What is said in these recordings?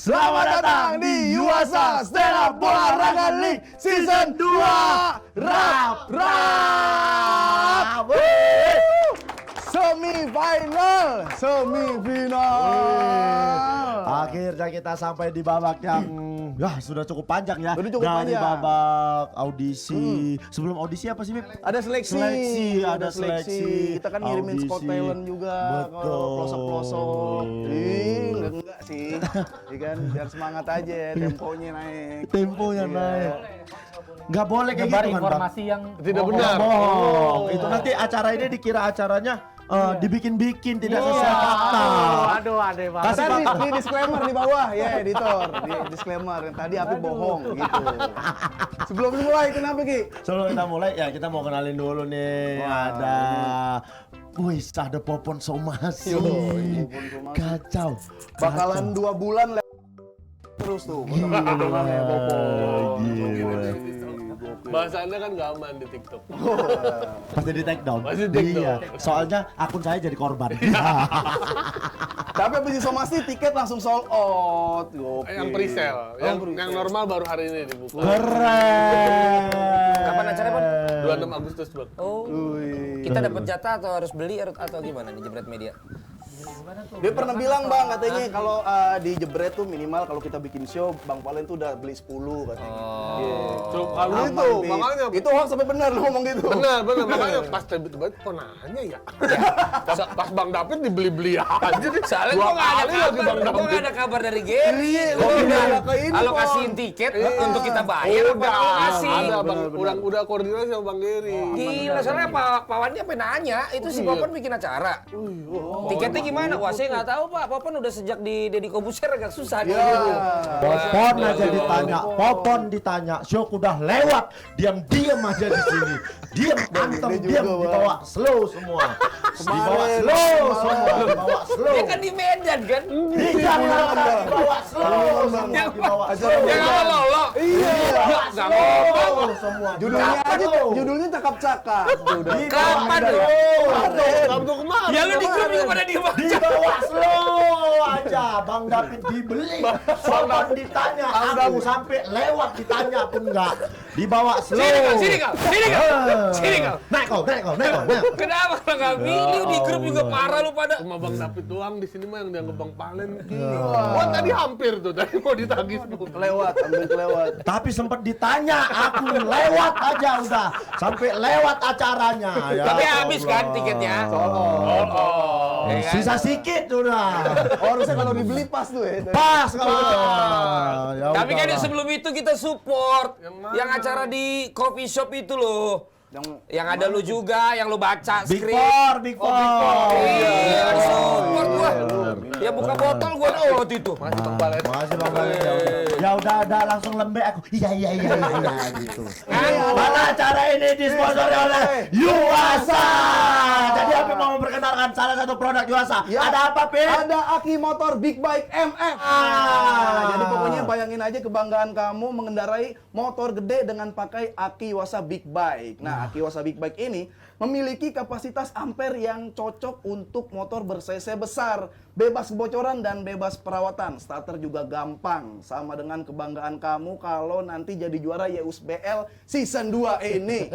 Selamat datang di Yuasa Stand Up Olahraga League Season 2 Rap. Semifinal. Akhirnya kita sampai di babak yang sudah cukup panjang ya. Sudah cukup Dari panjang. babak audisi. Sebelum audisi apa sih, Bib? Ada seleksi. Ada seleksi. Kita kan ngirimin Audisi. Scott Talent juga ke Betul. pelosok-pelosok. Enggak sih. Iya kan, biar semangat aja, temponya naik. Temponya naik. Nggak boleh kayak Nyebar gitu kan, Bang? informasi yang Tidak bohong. benar. Bohong. Itu nanti acara ini dikira acaranya dibikin-bikin, tidak sesuai fakta. Aduh, aneh banget. Kasih Tadi fakta. di disclaimer di bawah ya editor, di disclaimer yang tadi Apip bohong gitu. Sebelum dimulai kenapa Ki? Sebelum kita mulai ya kita mau kenalin dulu nih. Ada ada Popon Somasi. Popon Somasi. Kacau. Bakalan 2 bulan terus tuh. Potongan-potongannya Popon. Gila. Bahasannya kan nggak aman di TikTok. Pasti di take down. Pasti di take down. Iya. Soalnya akun saya jadi korban. Tapi abis disomasi tiket langsung sold out. Gokil. Yang presale, yang normal baru hari ini dibuka. Keren. Kapan acaranya, Bang? 26 Agustus, Bang. Oh, kita dapat jatah atau harus beli atau gimana di Jebret Media? Dia pernah bilang Bang katanya kalau di Jebret tuh minimal kalau kita bikin show Bang Valen tuh udah beli 10 katanya. Tuh, kalau Aman, itu, Pi. makanya itu hoax sampai benar lu ngomong gitu. benar, makanya pas tiba-tiba kok nanya ya. Pas Bang David dibeli-beli aja nih. Soalnya Dua kok nggak ada kali lagi kabar, Bang kok nggak David. ada kabar dari Gary. Iya, Lu udah ke ini, alokasiin Bang. tiket Iya. untuk kita bayar apa Udah, alokasi? ada Bang, Benar. udah koordinasi sama Bang Gary. Gila, soalnya Pak Wandi apa nanya, itu si Popon bikin acara. Tiketnya gimana? Wah, saya nggak tahu Pak, Popon udah sejak di Deddy Kobuser agak susah dia. Popon aja ditanya, Popon ditanya, show udah lewat, diam-diam aja di sini. Diam, antem, Ini juga, diam, Bang. dibawa slow semua. Dibawa Kemarin, slow kemarin. semua, dibawa slow. Dia kan di Medan kan? Tidak, dibawa slow semua, dibawa slow. Ya nggak lolo. Iya. Nggak mau. Slow semua. Judulnya Kapan aja lo? judulnya cakap-cakap. Udah. Kapan lu? Sabtu kemarin. Ya lu di grup juga pada diem aja. Dibawa slow aja, Bang David dibeli. Popon ditanya, aku sampai lewat ditanya pun enggak. Dibawa slow. Sini kau. Naik kau. Kenapa kalau nggak milih di grup juga parah lu pada? Cuma Bang David doang di sini mah yang dianggap Bang Palen. Wah, tadi hampir tuh, tadi mau ditagih 10. Ambil kelewat. Tapi sempat ditanya, aku lewat aja udah. Sampai lewat acaranya. Ya Tapi habis Allah. kan tiketnya? Sisa sedikit udah. Harusnya kalau dibeli pas tuh ya. Pas kalau ya Tapi kan udahlah. sebelum itu kita support Yang mana? yang acara di coffee shop itu loh. Yang ada lu mana? juga, yang lu baca Big skrip. Four. Iya, support gua. Ya buka botol gua waktu itu. Masih Bang Palen. Makasih Bang Valen. Ya udah langsung lembek aku. Iya gitu. Mana acara ini disponsori oleh Yuasa. Jadi aku mau memperkenalkan salah satu produk Yuasa. Ya. Ada apa, Pin? Ada Aki Motor Big Bike MF. Jadi pokoknya bayangin aja kebanggaan kamu mengendarai motor gede dengan pakai Aki Yuasa Big Bike. Nah, Aki Yuasa Big Bike ini memiliki kapasitas ampere yang cocok untuk motor ber-cc besar, bebas kebocoran dan bebas perawatan. Starter juga gampang, sama dengan kebanggaan kamu kalau nanti jadi juara YUSBL Season 2 ini.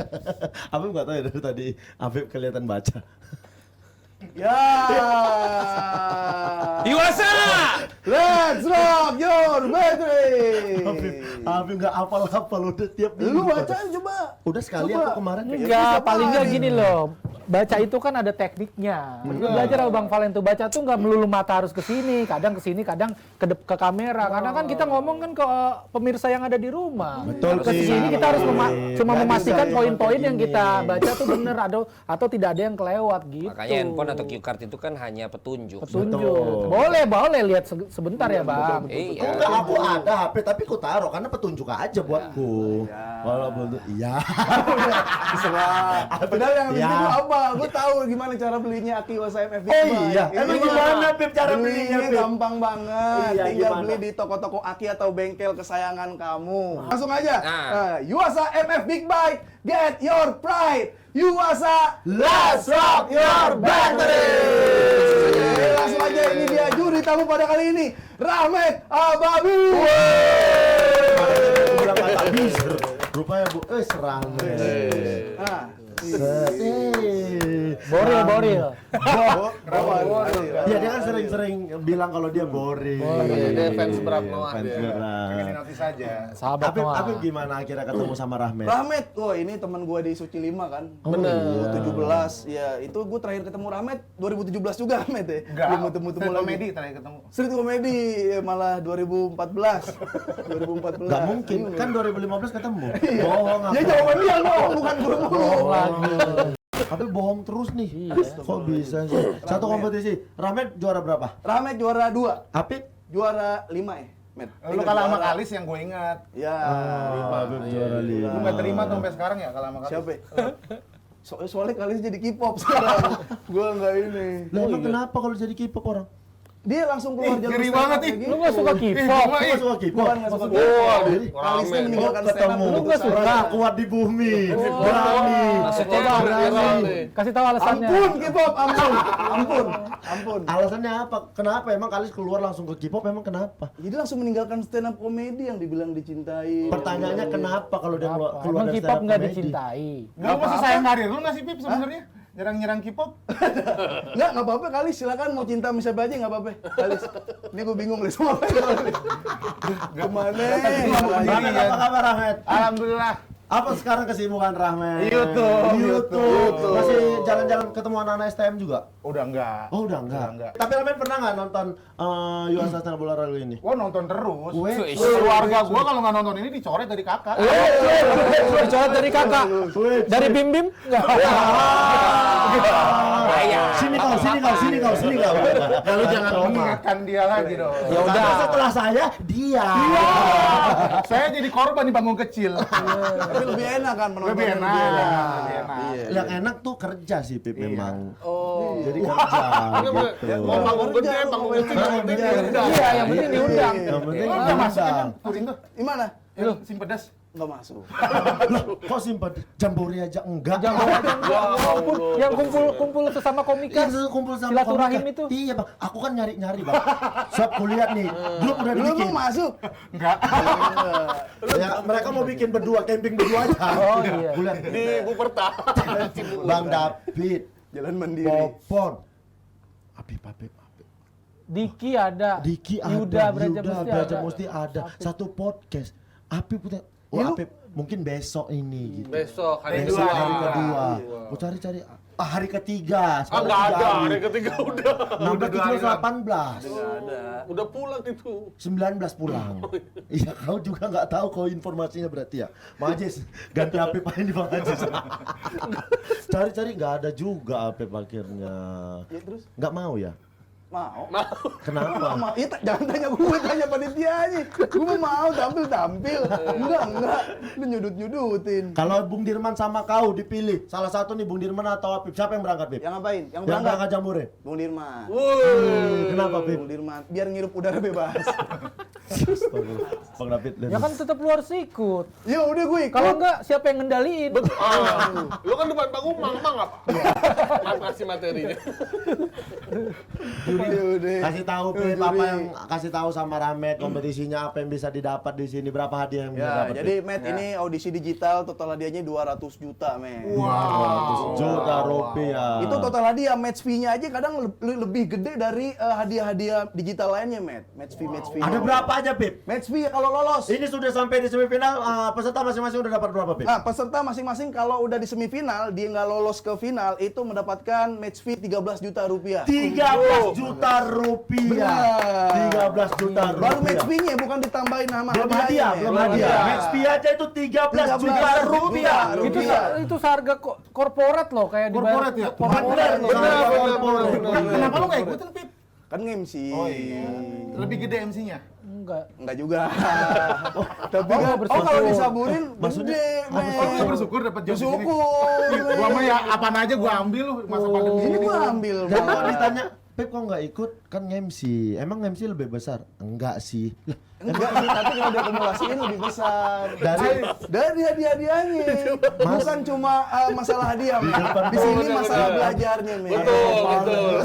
Afif nggak tahu ya dari tadi Afif kelihatan baca. Ya. Yuasa! Let's rock your battery. Afif nggak hafal udah tiap minggu. Lu baca coba. Udah sekali Coba. aku kemarin. Enggak, Bisa paling nggak paling. gini loh. Baca itu kan ada tekniknya. Lu belajar sama Bang Valen tuh baca tuh nggak melulu mata harus ke sini, kadang ke kamera. Karena kan kita ngomong kan ke pemirsa yang ada di rumah. Betul, Ke Ki. sini kita harus cuma Nggak memastikan bisa poin-poin yang begini. kita baca tuh bener atau tidak ada yang kelewat gitu. Makanya handphone atau cue card itu kan hanya petunjuk. Petunjuk. Boleh lihat sebentar ya, Bang. Iya. Kok nggak aku ada HP tapi ku taruh karena petunjuk aja buatku. Kalau belum iya. Terserah. Padahal yang lebih Ya. itu apa? Gue tahu gimana cara belinya Aki Yuasa MF Big Oh Bike. iya. Emang gimana, Pip, cara belinya, Pip? Gampang banget. Iya, Tinggal gimana? beli di toko-toko Aki atau bengkel kesayangan kamu. Langsung aja. Nah. Yuasa MF Big Bike, get your pride. Yuasa, Let's rock your battery. Langsung aja, ini dia juri tamu pada kali ini. Rahmat Ababi. Bilang kata bisa. Rupanya Bu, serang. Nah, Boril. Iya, dia kan sering bilang kalau dia boring. Dia fans berat Noah Fans dia. berat. Notis aja. Sahabat Apip Noah. gimana akhirnya ketemu sama Rahmat? Rahmat, ini teman gua di Suci 5 kan. Bener. 17. Ya, itu gua terakhir ketemu Rahmat 2017 juga Rahmat ya. Enggak. Belum ketemu lagi. Komedi terakhir ketemu. Street Comedy ya, malah 2014. 2014. Gak mungkin, kan 2015 ketemu. Bohong Ya apa? jawaban dia bohong, bukan gua bohong. Tapi bohong terus nih. Kok bisa sih? Satu kompetisi. Rahmat juara berapa? Rahmat juara 2, Apip? juara 5 ya. Met. Lu kalah sama Kalis yang gue ingat. Ya, Apip juara Lu 5. nggak terima tuh sampai sekarang ya kalah sama Kalis. siapa? Soalnya kali jadi K-pop sekarang. Gua enggak ini. Lah emang kenapa kalau jadi K-pop orang? Dia langsung keluar jalur ngeri stand up banget, kayak ih. gitu. Lu nggak suka K-pop? Lu gak suka K-pop? Bukan nggak suka Oh, K-pop. Jadi Kalisnya Ramen. meninggalkan stand up. ketemu Lu nggak suka? orang kuat di bumi. Berani. Maksudnya Coba, viral nih. kasih tahu alasannya. Ampun K-pop, ampun. Alasannya apa? Kenapa emang Kalis keluar langsung ke K-pop emang kenapa? Jadi langsung meninggalkan stand up komedi yang dibilang dicintai. Pertanyaannya kenapa kalau dia keluar Emang dari K-pop stand up nggak comedy? dicintai? Lu masih sayang karir lu nggak sih Pip sebenarnya? Nyerang-nyerang K-pop? Nggak apa-apa kali, silakan mau cinta sama siapa aja nggak apa-apa. Kalis. Ini gue bingung nih semua. Gimana? Rahmat, apa kabar Rahmat? Alhamdulillah. Apa sekarang kesibukan Rahmat? YouTube. Masih jalan-jalan ketemu anak-anak STM juga? Udah enggak. Oh udah enggak? Enggak. Tapi Rahmat pernah nggak nonton Yuasa Stand Bola Ragu ini? Gua nonton terus. Gue Keluarga gua kalau nggak nonton ini dicoret dari kakak. Dicoret dari kakak. Dari Bim Bim? Nggak. Sini kau. Lalu jangan mengingatkan dia lagi dong. Ya udah. Karena setelah saya dia. Saya jadi korban di panggung kecil. Tapi lebih enak kan menonton. Lebih enak. Iya. Yang enak tuh kerja sih Pip memang. Oh. Jadi kerja gitu. Mau panggung gede, panggung kecil, yang penting diundang. Iya, yang penting diundang. Yang penting Enggak masuk diundang. emang touring tuh. Gimana? Yang sim pedas. Nggak masuk. Kok simpen jambore aja enggak? Yang kumpul sesama komika. Iya, kumpul sama silaturahim komika. itu. Iya bang, aku kan nyari Bang. Siap kulihat nih, grup udah Lu dibikin. mau masuk? Enggak. Ya, mereka mau bikin berdua, camping berdua aja. Oh, iya. Kulihat. Di Buperta. Bang David, Jalan mandiri. Popon, Apip. Diki ada. Diki Yuda ada, Braja Yuda Musti Braja ada. Musti ada. Satu podcast. Apip punya. Oh, Ya, lu- Apip mungkin besok ini gitu. Besok hari Besok kedua. hari kedua. Mau cari-cari hari ketiga. Ah, Sekarang nggak 3 ada. hari. Hari ketiga udah. 16, 17, 18. Udah pulang itu. 19 pulang. Iya, kau juga nggak tahu kau informasinya berarti ya. Majis, ganti Apip aja di Bang Ajis. Cari-cari nggak ada juga Apip akhirnya. Ya terus? Nggak mau ya? Mau. Kenapa? Mau. Iya, jangan tanya gue, tanya panitianya. Gue mau tampil. Enggak. Lu nyudutin. Kalau Bung Dirman sama kau dipilih, salah satu nih Bung Dirman atau Apip, siapa yang berangkat, Pip? Yang ngapain? Yang Yang berangkat? berangkat jambore. Bung Dirman. Kenapa, Pip? Bung Dirman. Biar ngirup udara bebas. Bang David. Ya kan tetap lu harus ikut. Ya udah gue ikut. Kalau enggak, siapa yang ngendaliin? Lu kan depan panggung mang apa? Kasih materinya. Udah. Kasih tahu Pip apa yang kasih tahu sama Rahmat kompetisinya apa yang bisa didapat di sini, berapa hadiah yang bisa Ya, dapat. jadi Pip? Matt ini audisi digital total hadiahnya 200 juta, Matt. 200 juta rupiah. Itu total hadiah, match fee-nya aja kadang lebih gede dari hadiah-hadiah digital lainnya, Matt. Match fee. Ada berapa aja, Pip? Match fee kalau lolos. Ini sudah sampai di semifinal, peserta masing-masing udah dapat berapa, Pip? Nah, peserta masing-masing kalau udah di semifinal, dia nggak lolos ke final, itu mendapatkan match fee 13 juta rupiah. 13 juta rupiah. Benar. 13 juta rupiah. Baru match fee-nya bukan ditambahin nama Belum hadiah, belum hadiah. Match fee aja itu 13 juta rupiah. Itu seharga korporat loh, kayak Korporat ya? Bener, Kenapa lu nggak ikutin Pip? Kan nge-MC. Oh iya. Lebih gede MC-nya. enggak. Enggak juga. Tapi kan, bersyukur. kalau disaburin Maksudnya, gede, men. Oh, lu bersyukur dapat job di sini. Bersyukur. Gua mah ya apaan aja gua ambil lu masa pandemi Ini ini. gua ambil. Dan kalau ditanya, Pep kok nggak ikut? Kan MC. Emang MC lebih besar? Enggak sih. Lah, Enggak, tapi kalau diakumulasiin lebih besar. Dari hadiah-hadiahnya. Bukan cuma masalah hadiah, Men. Di sini masalah belajarnya, Men. Betul.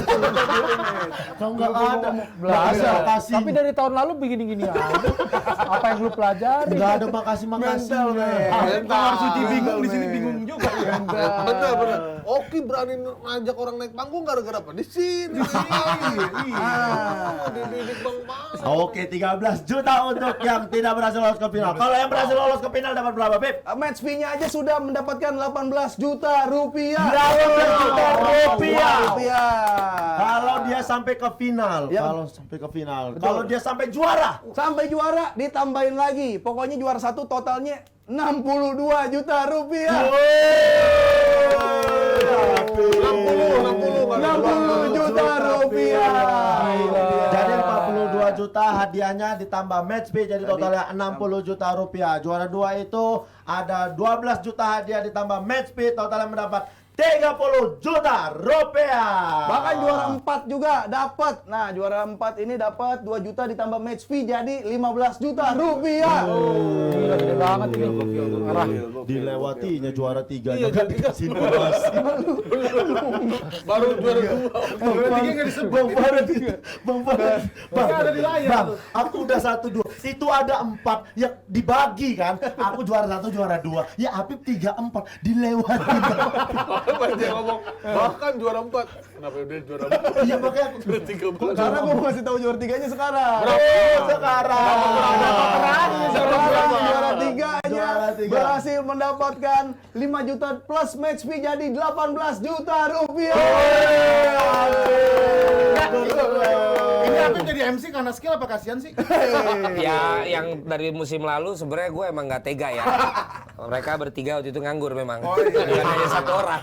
kau nggak ada Belajar. makasih. Tapi dari tahun lalu begini-gini aja. Apa yang lu pelajari? nggak ada makasih. Mental, Men. Kamar suci bingung di sini bingung juga ya. Bener. Oki berani ngajak orang naik panggung gara-gara apa? Di sini. Dididik Bang Mas. Oke, 13 juta untuk yang tidak berhasil lolos ke final. Kalau yang berhasil lolos ke final dapat berapa, Pep? Match fee-nya aja sudah mendapatkan 18 juta rupiah. 18 juta rupiah. Kalau dia sampai ke final, Ya. kalau sampai ke final, kalau dia sampai juara, Sampai juara ditambahin lagi. Pokoknya juara satu totalnya 62 juta rupiah. 60 juta rupiah. jadi 42 juta hadiahnya ditambah match fee jadi totalnya 60 juta rupiah. Juara 2 itu ada 12 juta hadiah ditambah match fee totalnya mendapat 30 juta rupiah. Bahkan juara 4 juga dapat. Nah, juara 4 ini dapat 2 juta ditambah match fee jadi 15 juta rupiah. Gila, gede banget ini. Arah. Dilewatinya juara 3 juga dikasih donasi. Baru juara 2. Bang Farad, Bang, ada di layar Bang, tuh. aku udah 1-2. Itu ada 4 yang dibagi kan. Aku juara 1, juara 2. Ya Apip 3-4 dilewatin. Banyak ngomong. Bahkan juara 4. Kenapa dia juara 4? Iya makanya aku Juara 3. Karena gue mau kasih tahu juara 3-nya sekarang. sekarang. Sekarang juara 3-nya Juara 3. berhasil mendapatkan 5 juta plus match fee jadi 18 juta rupiah. Ini apa jadi MC karena skill apa kasihan sih? Ya, yang dari musim lalu sebenarnya gue emang nggak tega ya. Mereka bertiga waktu itu nganggur memang. Bukan hanya satu orang.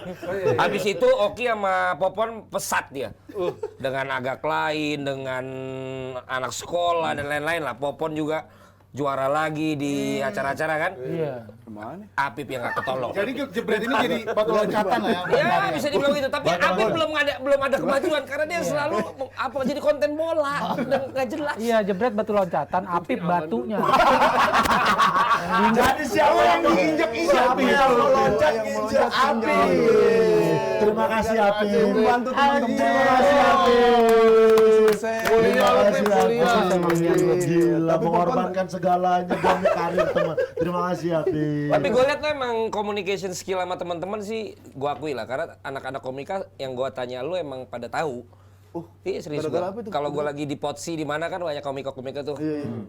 Habis itu Oki sama Popon pesat dia. Dengan agak lain, dengan anak sekolah dan lain-lain lah. Popon juga juara lagi di acara-acara kan. Iya. Apip yang nggak ketolong. Jadi jebret ini jadi batu loncatan lah ya. Ya bisa dibilang gitu, tapi Apip belum ada kemajuan karena dia selalu jadi konten bola dan nggak jelas. Iya, jebret batu loncatan, Apip batunya. Jadi siapa yang diinjek-injek? Siapa yang meloncat injek Apip? Terima kasih Apip. Membantu teman-teman. Terima kasih Apip. Kuliah lu, Pep, kuliah. Gila, mengorbankan segalanya demi karir teman. Terima kasih Apip. Tapi gue lihat tuh emang communication skill sama teman-teman sih gue akui lah karena anak-anak komika yang gue tanya lu emang pada tahu. Iya serius gara-gara gua. apa tuh? Kalau gue lagi di Potsi di mana kan banyak komika-komika tuh.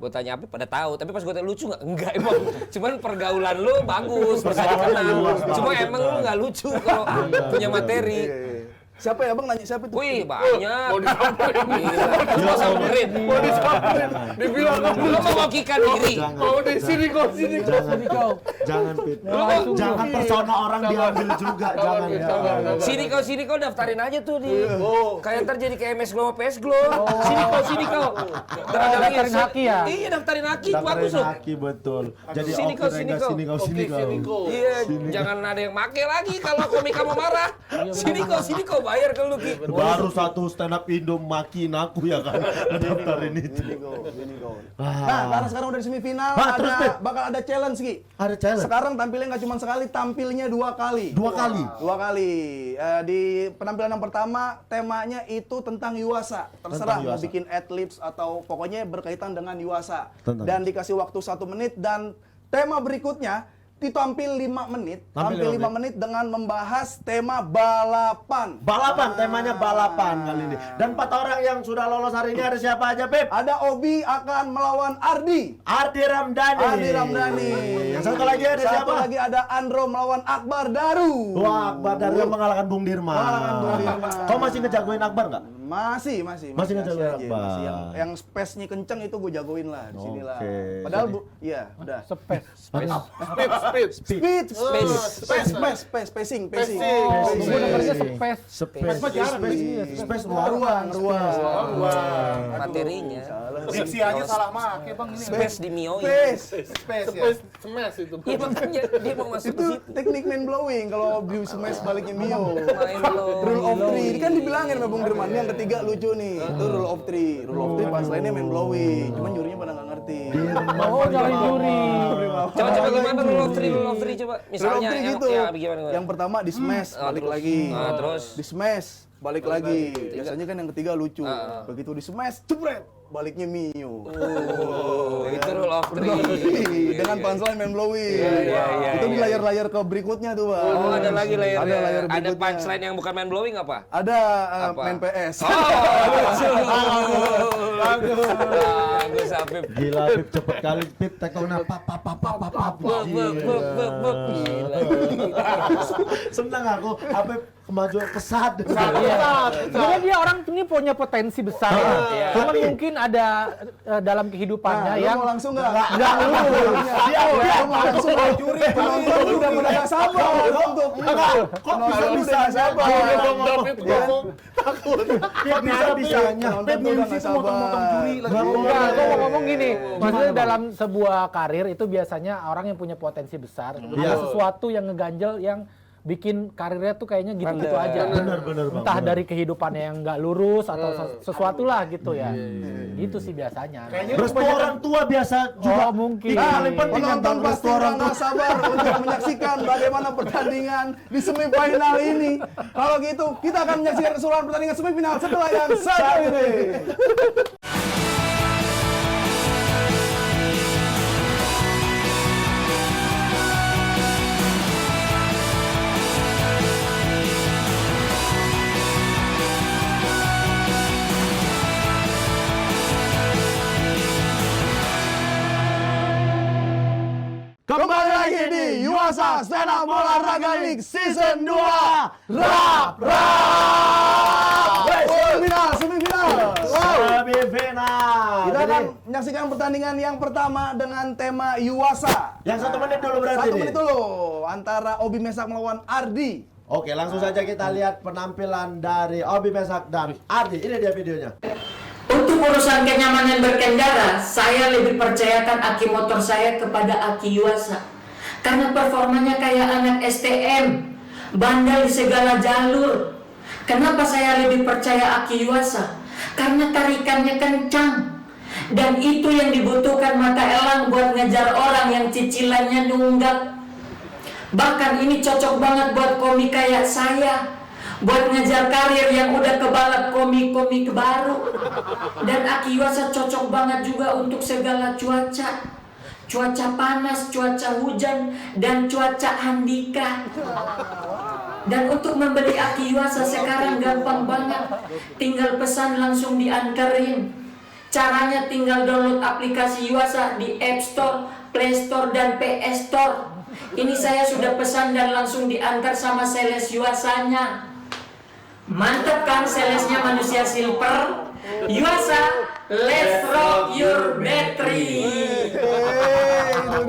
Gue tanya apa pada tahu, tapi pas gue tanya lucu nggak? Enggak emang. Cuman pergaulan lu bagus, bisa dikenal. Cuma emang lu nggak lucu kalau punya materi. Siapa ya Bang nanya siapa itu? Wih banyak. Mau disamperin. Lu mau samperin. Mau disamperin. Dibilang Lu mau ngokikan diri. mau di sini kok sini. Jangan Pip. Jangan persona orang diambil juga. Jangan ya. Sini kau daftarin aja tuh di. Kayak ntar jadi kayak MS Glow PS Glow. Sini kau. Daftarin haki ya? Iya daftarin haki Daftarin bagus loh. haki betul. Jadi Sini kau, sini kau. Iya, jangan ada yang make lagi kalau komika mau marah. Sini kau bayar ke lu Ki. Baru satu stand up Indo makin aku ya kan. Daftarin itu. Nah, karena sekarang udah di semifinal, terus, Pip. bakal ada challenge Ki. Ada challenge. Sekarang tampilnya nggak cuma sekali, tampilnya 2 kali. 2 kali. 2 kali. Di penampilan yang pertama, temanya itu tentang Yuasa. Terserah Tentang mau Yuasa. bikin adlibs atau pokoknya berkaitan dengan Yuasa. Tentang Dan dikasih waktu 1 menit dan tema berikutnya ditampil 5 menit. Tampil Tampil 5 5 menit dengan membahas tema balapan. Balapan, temanya balapan kali ini. Dan 4 orang yang sudah lolos hari ini ada siapa aja, Pep? Ada Obi akan melawan Ardi. Ardi Ramdhani. Ardi Ramdhani. Yang satu lagi ada siapa? Satu lagi ada Andro melawan Akbar Daru. Wah, Akbar Daru yang mengalahkan Bung Dirma. Mengalahkan Bung Dirma. Kau masih ngejagoin Akbar nggak? Masih ngejagoin aja. Akbar. Masih yang space-nya kenceng itu gue jagoin lah di sini lah. Oke. Padahal iya, udah. Spes. Pep Speed. Spacing. Gue dengernya space. Space Ruang. Materinya. Diksi aja salah make bang ini. Space di Mio. Space ya. Smash itu. Iya makanya dia mau masuk ke Itu situ. teknik mind blowing kalau view smash baliknya Mio. Mind blowing. Rule of three. Ini kan dibilangin sama Bung Dirman. Yang ketiga lucu nih. Itu rule of three. Rule of three pas lainnya mind blowing. Cuman jurinya pada nggak ngerti. Oh, nyalain juri. Coba gimana rule of three coba. Rule of Misalnya three yang gitu. ya gimana? Yang pertama di smash balik terus. lagi. Terus. Di smash balik lagi. Biasanya kan yang ketiga lucu. Begitu di smash, jebret, baliknya Mio. Oh, itu rule of three. Dengan punchline mind blowing. Iya, Itu di layar-layar ke berikutnya tuh, Bang. Oh, ada lagi layar. Ada layar Ada berikutnya. punchline yang bukan mind blowing apa? Ada Apa? main PS. Bagus Afif. Gila Pip, cepet kali Pip, tektonya pap. Senang aku, Apip kemajuan pesat. Sebenarnya dia orang ini punya potensi besar. Iya. Cuman mungkin ada dalam kehidupannya Lu yang mau langsung nggak? nggak lulus. Dia mau langsung juri. Penonton udah pada nggak sabar untuk. Kok bisa sabar? David ngomong takut. Kok bisa-bisanya? Penonton tuh udah nggak sabar. Enggak, gue mau ngomong gini, maksudnya dalam sebuah karir itu biasanya orang yang punya potensi besar, ada sesuatu yang ngeganjel yang bikin karirnya tuh kayaknya gitu-gitu aja. Bener, Bang. Entah dari kehidupannya yang nggak lurus atau sesuatu lah gitu ya. Gitu sih biasanya. Restu orang tua biasa juga. Oh, mungkin. Yang paling penting kan Penonton pasti udah nggak sabar untuk menyaksikan bagaimana pertandingan di semifinal ini. Kalau gitu, kita akan menyaksikan keseluruhan pertandingan semifinal setelah yang satu ini. Kembali lagi di Yuasa Stand Up Olahraga League Season 2. Rap. Semifinal. Kita akan menyaksikan pertandingan yang pertama dengan tema Yuasa. Yang 1 menit dulu berarti 1 nih. menit dulu antara Obi Mesak melawan Ardi. Oke, langsung saja kita lihat penampilan dari Obi Mesak dan Ardi. Ini dia videonya. Untuk urusan kenyamanan berkendara, saya lebih percayakan aki motor saya kepada aki Yuasa. Karena performanya kayak anak STM, bandel di segala jalur. Kenapa saya lebih percaya aki Yuasa? Karena tarikannya kencang. Dan itu yang dibutuhkan mata elang buat ngejar orang yang cicilannya nunggak. Bahkan ini cocok banget buat komik kayak saya, buat ngejar karir yang udah kebalap komik-komik baru. Dan Aki Yuasa cocok banget juga untuk segala cuaca. Cuaca panas, cuaca hujan, dan cuaca handika. Dan untuk membeli Aki Yuasa sekarang gampang banget. Tinggal pesan langsung dianterin. Caranya tinggal download aplikasi Yuasa di App Store, Play Store, dan PS Store. Ini saya sudah pesan dan langsung diantar sama sales Yuasanya. Mantap kan salesnya manusia silver? Yuasa, let's rock your battery. Itu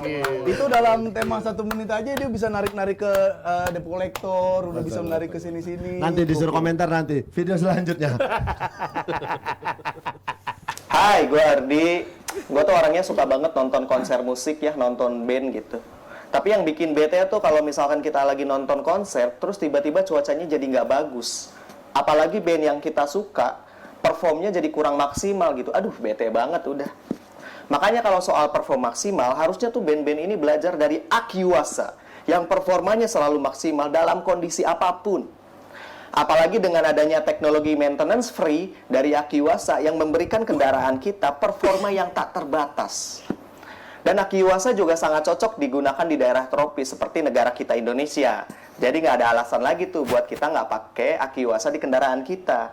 dia. Itu dalam tema 1 menit aja dia bisa narik-narik ke debt collector, udah bisa menarik ke sini-sini. Nanti disuruh komentar nanti video selanjutnya. Hai, gue Ardi. Gue tuh orangnya suka banget nonton konser musik ya, nonton band gitu. Tapi yang bikin bete tuh kalau misalkan kita lagi nonton konser, terus tiba-tiba cuacanya jadi nggak bagus. Apalagi band yang kita suka, performnya jadi kurang maksimal gitu. Aduh, bete banget udah. Makanya kalau soal perform maksimal, harusnya tuh band-band ini belajar dari Aki Yuasa, yang performanya selalu maksimal dalam kondisi apapun. Apalagi dengan adanya teknologi maintenance free dari Aki Yuasa yang memberikan kendaraan kita performa yang tak terbatas. Dan Aki Yuasa juga sangat cocok digunakan di daerah tropis seperti negara kita Indonesia. Jadi nggak ada alasan lagi tuh buat kita nggak pakai Aki Yuasa di kendaraan kita.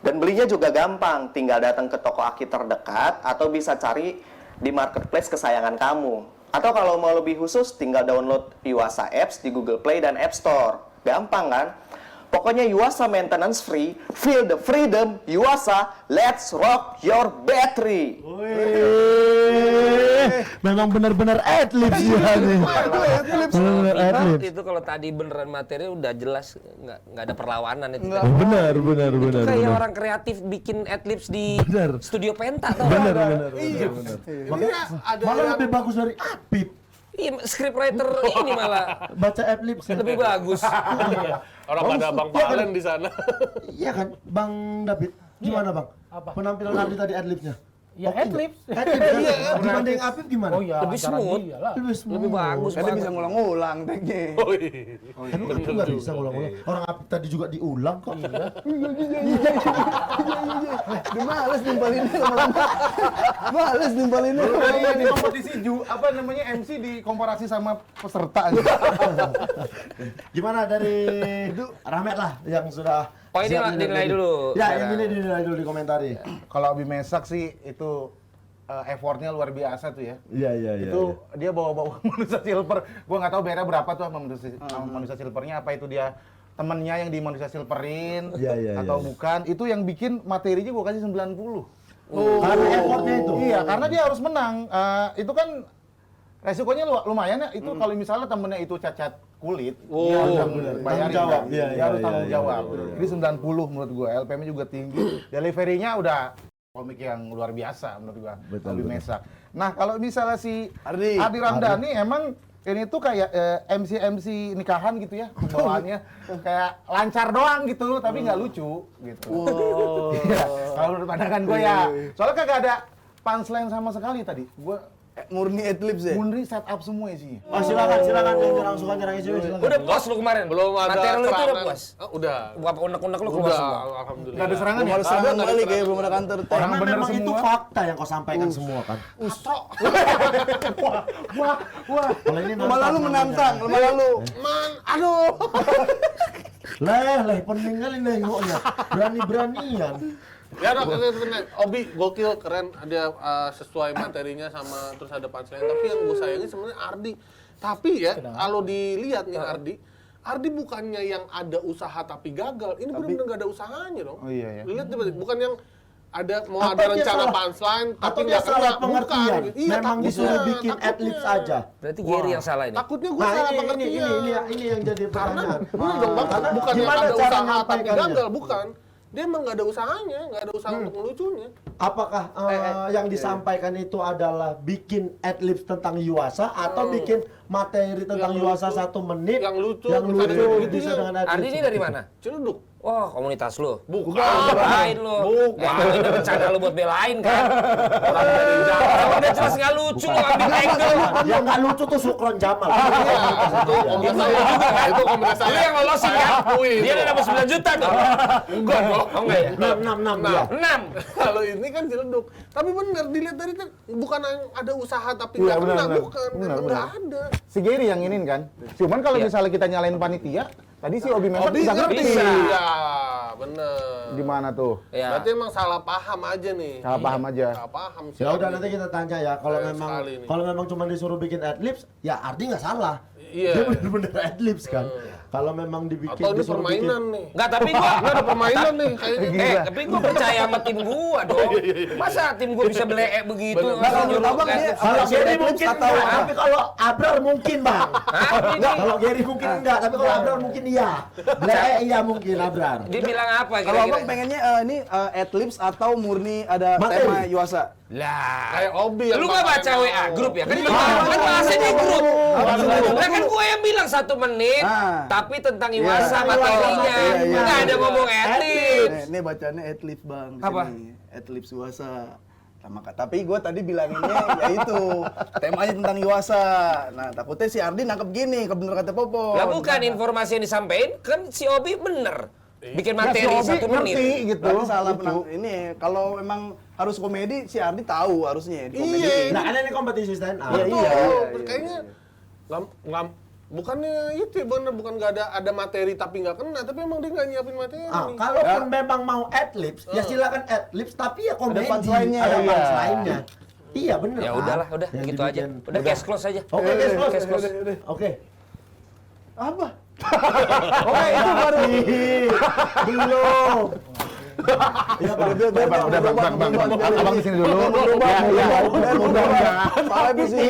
Dan belinya juga gampang, tinggal datang ke toko Aki terdekat atau bisa cari di marketplace kesayangan kamu. Atau kalau mau lebih khusus, tinggal download Yuasa Apps di Google Play dan App Store. Gampang kan? Pokoknya Yuasa maintenance free, feel the freedom, Yuasa, let's rock your battery. memang benar-benar adlibs ya nih. Benar-benar adlibs. Itu kalau tadi beneran materi udah jelas nggak ada perlawanan itu. Benar. Itu kayak orang kreatif bikin adlibs di studio Penta tau. Benar. Ada Malah yang lebih bagus dari Apip. Iya, scriptwriter ini malah Baca adlibs lebih bagus. Orang pada Bang Valen di sana. Iya kan, Bang David? Gimana Bang? Apa? Penampilan Ardi tadi adlibsnya? Ya adlibs. Iya, dibanding Apip gimana? Oh iya, Lebih acara smooth. dia lah. Lebih bagus Kan dia bisa banget. ngulang-ngulang tagnya. Kan itu nggak bisa ngulang-ngulang. Orang Apip tadi juga diulang kok. Udah males nimbalinnya lama-lama. Males nimbalinnya. kayak di kompetisi apa namanya MC di komparasi sama peserta aja. Gimana dari Rahmat lah yang sudah Oh, ini siap dinilai dulu. Ya, yang ini dinilai dulu di komentari. Kalau Abi Mesak sih itu effortnya luar biasa tuh ya. Iya. Itu dia bawa-bawa manusia silver. Gua nggak tahu bayarnya berapa tuh sama manusia silvernya, apa itu dia temennya yang di manusia silverin Iya. atau bukan. Itu yang bikin materinya gua kasih 90. Karena effortnya itu. Iya, karena dia harus menang. Itu kan resikonya lumayan ya. Itu kalau misalnya temennya itu cacat kulit, dia harus bayarin. Tanggung jawab. Kan? Iya, Dia harus tanggung iya, jawab. iya. Jadi 90 menurut gua, LPM-nya juga tinggi. Delivery-nya udah komik yang luar biasa menurut gua. Abi Mesak. Nah, kalau misalnya si Ardi Ramdhani emang ini tuh kayak MC nikahan gitu ya, pembawaannya kayak lancar doang gitu, tapi nggak lucu gitu. Iya, kalau menurut pandangan gue ya, soalnya kagak ada punchline sama sekali tadi. Gue Murni adlibs ya? Murni set up semua isinya. Oh, silakan yang nyerang suka nyerang isu silakan. Udah puas lu kemarin? Belum ada materi lu itu udah serangan. puas? Udah. Apa unek-unek lu keluar Udah, semua? alhamdulillah. Nggak ada serangan Belum ya? ada serangan balik ya, belum ada counter attack. Karena bener memang itu semua. fakta yang kau sampaikan semua kan. Wah. Kalau ini Lama lalu menantang, lama lalu. Aduh. Leh, pening kali nengoknya. Berani-beranian. Ya dok, Obi gokil keren, ada sesuai materinya sama terus ada punchline. Tapi yang gue sayangin sebenarnya Ardi. Tapi ya kalau dilihat nih Ardi bukannya yang ada usaha tapi gagal. Ini benar-benar nggak ada usahanya dong. Oh iya. Lihat bukan yang ada mau Apa ada dia rencana salah- punchline tapi Atau dia nggak salah kena. pengertian. Bukan. Iya, Memang takutnya, disuruh bikin takutnya. adlibs aja. Berarti Gary yang salah ini? Takutnya gue Nah, salah ini pengertian. yang jadi Karena pertanyaan. bener dong bang, Karena bukan yang gimana ada cara usaha tapi menyampaikannya? gagal, bukan. Dia emang nggak ada usahanya, nggak ada usaha untuk ngelucunya. Apakah yang disampaikan itu adalah bikin adlibs tentang Yuasa atau bikin materi tentang Yang Yuasa lucu. 1 menit Yang lucu, yang bisa lucu dibikin bisa gitu dengan adlibs? Ardi ini dari mana? Ciledug. Wah, komunitas lu. Bukan. Ngapain lu? Wah, ini rencana lu buat belain kan? Orang dari Jakarta. Udah jelas nggak lucu lu ambil angle. Yang nggak lucu tuh Sukron Jamal. Itu komunitas saya juga kan? Itu komunitas Lu saya. yang lolosin kan? Akui Dia itu. udah dapat 9 juta tuh. Enggak dong. Oh enggak ya? 6 dia. 6. Kalau ini kan Ciledug. Tapi bener, dilihat dari kan bukan yang ada usaha tapi Iya, nggak kena, benar. bukan. Benar, Emang benar. nggak ada. Si Gary yang inin kan. Cuman kalau Iya. misalnya kita nyalain panitia, tadi si Obi Mesak bisa ngerti. Bisa. Iya, bener. Gimana tuh? Ya. Berarti emang salah paham aja nih. Salah paham aja. Salah paham sih. Ya udah nanti kita tanya ya kalau Sayang memang sekali nih. kalau memang cuma disuruh bikin adlibs ya Ardi nggak salah. Iya. Dia bener-bener adlibs kan. Kalau memang dibikin Atau ini disuruh permainan bikin, nih. Enggak, tapi gua Nggak ada permainan nih kayaknya. tapi gua percaya sama tim gua dong. Masa tim gua bisa beleek begitu? Bener. Masa Kalau nyuruh abang kayak- dia- kalau Ada Gary adlibs mungkin atau enggak, apa? tapi kalau Abrar mungkin bang. Hah? Enggak, kalau Gary mungkin enggak, tapi kalau Abrar mungkin iya. Iya mungkin Abrar. Dia bilang apa Kalau abang kira-kira? pengennya ini adlibs atau murni ada Materi. tema Yuasa? Lah, Kayak Obi yang lu nggak baca bakal- WA grup ya? Kan bahasanya grup. Lah kan gue yang bilang 1 menit, Ah. tapi tentang Iya. Iwasa materinya. Iya, iya. Nggak ada ngomong adlibs. Ini bacanya adlibs bang. Apa? Adlibs Yuasa. Tapi gue tadi bilanginnya ya itu temanya tentang Yuasa. Nah takutnya si Ardi nangkep gini, bener kata Popo. Lah bukan informasi yang disampaikan, kan si Obi bener. Bikin materi Ya, si Obi 1 menit. ngerti gitu. Berarti salah Lucu. penang ini kalau emang harus komedi si Ardi tahu harusnya di komedi. Iya. Nah, ini kompetisi stand up. Iya, Betul. iya. Kayaknya nggak bukannya itu ya bener, bukan nggak ada materi tapi nggak kena, tapi emang dia nggak nyiapin materi. Kalaupun memang mau adlibs, ya silakan adlibs tapi ya komedi. punchline-nya. Ada Iya. punchline-nya. Iya bener. Ya Pak. udahlah, udah Yang gitu aja. dibikin. Udah case close aja. Oke, case close. Case close. Oke. Apa? Oke, itu baru. Belum. Iya, Bang. Udah, Bang. Abang di sini dulu.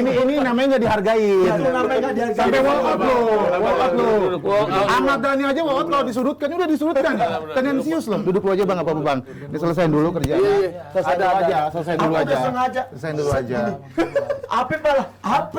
Ini namanya nggak dihargain. Itu namanya nggak dihargain. Sampai walk out lo. Ahmad Dhani aja walk out kalau disudutkan, udah disudutkan. Tendensius loh. Duduk lu aja Bang, apa Bang? Ini selesaiin dulu kerjanya. Selesai dulu aja. Selesai dulu aja. Apa malah? HP.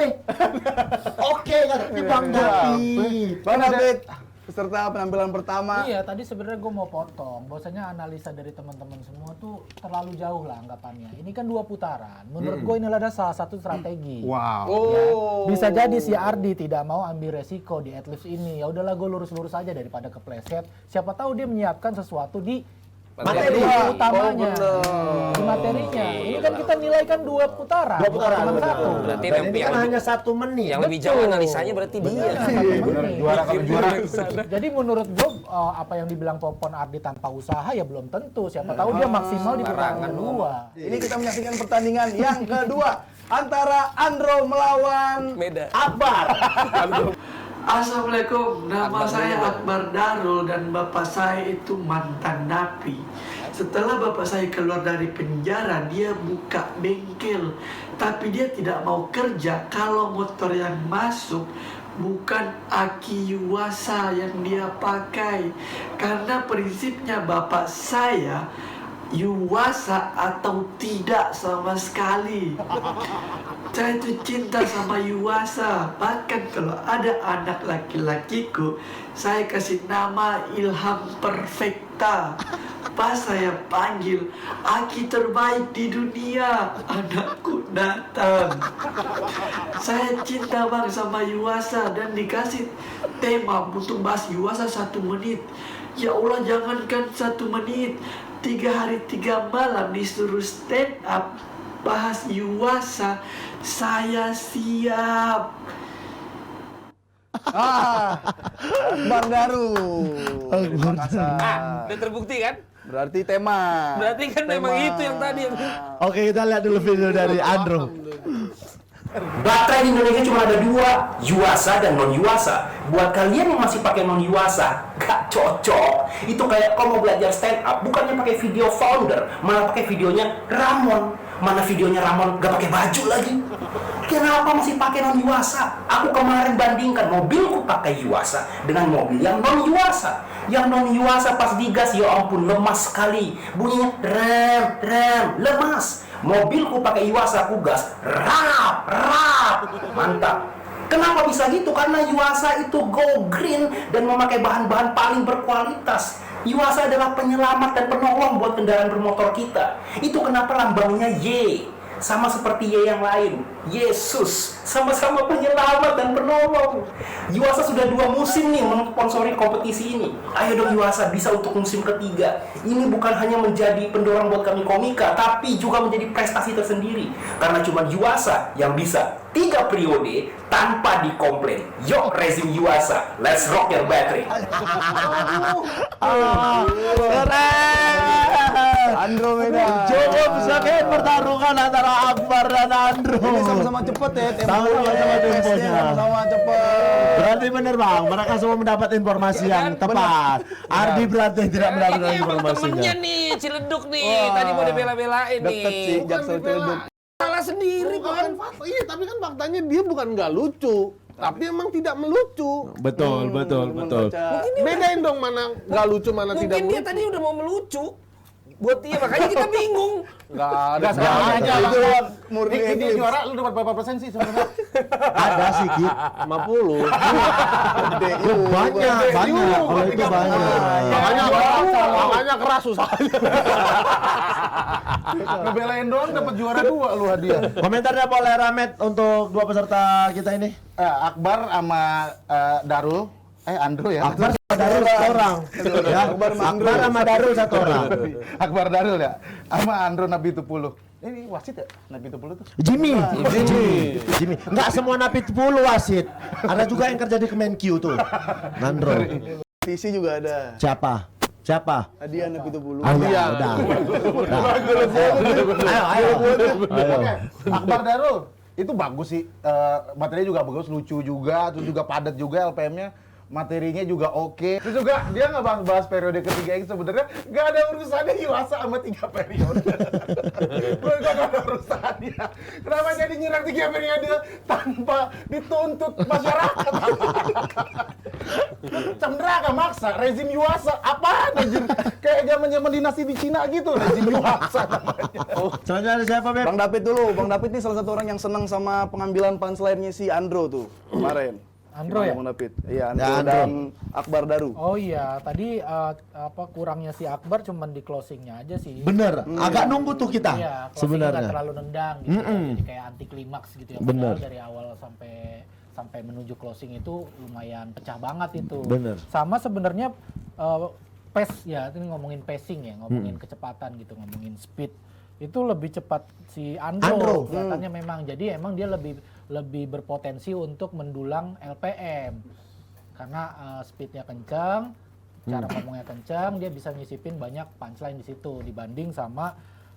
Oke, kata Bang David. Bang David, peserta penampilan pertama. Iya, tadi sebenarnya gue mau potong. Bahwasanya analisa dari teman-teman semua tuh terlalu jauh lah anggapannya. Ini kan 2 putaran. Menurut gue ini adalah salah satu strategi. Wow. Ya, bisa jadi si Ardi tidak mau ambil resiko di Adlibs ini. Ya udahlah, gue lurus-lurus aja daripada kepleset. Siapa tahu dia menyiapkan sesuatu di materi utamanya, di materinya. Ini kan kita nilai kan 2 putaran. 2 putaran. Bukan satu. Berarti Dan ini kan yang hanya 1 menit. yang lebih jauh analisanya berarti dia. Juara kalau juara. Jadi menurut gue apa yang dibilang Popon Ardi tanpa usaha ya belum tentu. Siapa tahu dia maksimal di putaran kedua. Ini kita menyaksikan pertandingan yang kedua antara Andro melawan Beda. Akbar. Assalamualaikum, nama saya Akbar Darul dan bapak saya itu mantan napi. Setelah bapak saya keluar dari penjara, dia buka bengkel. Tapi dia tidak mau kerja kalau motor yang masuk bukan Aki Yuasa yang dia pakai. Karena prinsipnya bapak saya Yuasa atau tidak sama sekali. Saya itu cinta sama Yuasa. Bahkan kalau ada anak laki-lakiku, saya kasih nama Ilham Perfecta. Pas saya panggil, Aki terbaik di dunia, anakku datang. Saya cinta banget sama Yuasa dan dikasih tema untuk bahas Yuasa 1 menit. Ya Allah, jangankan 1 menit, 3 hari 3 malam disuruh stand up bahas Yuasa, saya siap. Akbar Daru. Udah terbukti kan? Berarti tema. Berarti kan memang itu yang tadi. Oke, kita lihat dulu video dari Andro. Baterai di Indonesia cuma ada 2, Yuasa dan non Yuasa. Buat kalian yang masih pakai non Yuasa, gak cocok. Itu kayak kau mau belajar stand up, bukannya pakai video founder, malah pakai videonya Ramon. Mana videonya Ramon gak pakai baju lagi? Kenapa masih pakai non Yuasa? Aku kemarin bandingkan mobilku pakai Yuasa dengan mobil yang non Yuasa. Yang non Yuasa pas digas, ya ampun, lemas sekali. Bunyinya rem, lemas. Mobilku pakai Yuasa, aku gas, rap, mantap. Kenapa bisa gitu? Karena Yuasa itu go green dan memakai bahan-bahan paling berkualitas. Yuasa adalah penyelamat dan penolong buat kendaraan bermotor kita. Itu kenapa lambangnya Y. Sama seperti Y yang lain, Yesus, sama-sama penyelamat dan penolong. Yuasa sudah 2 musim nih mensponsori kompetisi ini. Ayo dong Yuasa, bisa untuk musim ketiga. Ini bukan hanya menjadi pendorong buat kami komika, tapi juga menjadi prestasi tersendiri. Karena cuma Yuasa yang bisa 3 periode tanpa dikomplain. Yuk rezim Yuasa, let's rock your battery. Andromeda. Cukup sekian pertarungan antara Akbar dan Andro. Ini sama-sama cepet ya, Sama-sama temponya. Sama-sama cepet. Berarti bener Bang, mereka semua mendapat informasi yang tepat. Ardi berarti tidak mendapatkan Ini emang informasinya. temennya nih, Ciledug nih. Tadi mau dibela-belain nih. Deket sih, Jaksel Ciledug. Salah sendiri Bukan kan. fakta, iya, tapi kan faktanya dia bukan nggak lucu, tapi emang tidak melucu. Betul. Bedain dong mana nggak lucu, mana tidak Mungkin dia melucu. tadi udah mau melucu. Buat dia, makanya kita bingung. Nggak ada. aja. Itu murni Ini Adlibs. juara lu dapat berapa persen sih sebenarnya? Ada sih Git. 50. Banyak. Kalau itu banyak. Makanya keras usahanya. Ngebelain doang dapat juara 2 lu hadiah. Komentarnya boleh Ramet untuk 2 peserta kita ini. Akbar sama Darul, Andro ya. Akbar sama Darul 1 orang. Ya, Akbar sama Darul 1 orang. Akbar Darul ya, sama Andro Nabi Tupulu. Ini wasit ya, Nabi Tupulu tuh. Jimmy. Enggak semua napi 10 wasit. Ada juga yang kerja di Kemenkyu tuh. Nandro. Visi juga ada. Siapa? Hadiah Nabi Tupulu. Udah. Ayo. Oke, Akbar Darul itu bagus sih, materinya juga bagus, lucu juga, terus juga padat juga LPM-nya. materinya juga oke. Terus juga dia nggak bahas periode ketiga yang sebenarnya nggak ada urusannya Yuasa sama 3 periode. Menurut gua nggak ada urusannya. Kenapa jadi nyerang 3 periode tanpa dituntut masyarakat? Cendera gak maksa, rezim Yuasa apaan anjir? Kayak zaman dinasti di Cina gitu, rezim Yuasa namanya. Selanjutnya siapa, Beb? Bang David dulu. Bang David ini salah satu orang yang senang sama pengambilan punchline-nya si Andro tuh kemarin. Andro ya? Bang David. Iya, Andro Ya, Andro. dan Akbar Daru. Oh iya, tadi kurangnya si Akbar cuman di closingnya aja sih. Bener, agak nunggu tuh kita Iya, closingnya nggak sebenarnya. terlalu nendang gitu. Jadi kayak anti klimaks gitu ya. Bener. Padahal dari awal sampai menuju closing itu lumayan pecah banget itu. Bener. Sama sebenarnya pace ya, ini ngomongin pacing ya, ngomongin kecepatan gitu, ngomongin speed. Itu lebih cepat si Andro. Kelihatannya memang. Jadi emang dia lebih berpotensi untuk mendulang LPM. Karena speednya kencang, cara ngomongnya kencang, dia bisa nyisipin banyak punchline di situ dibanding sama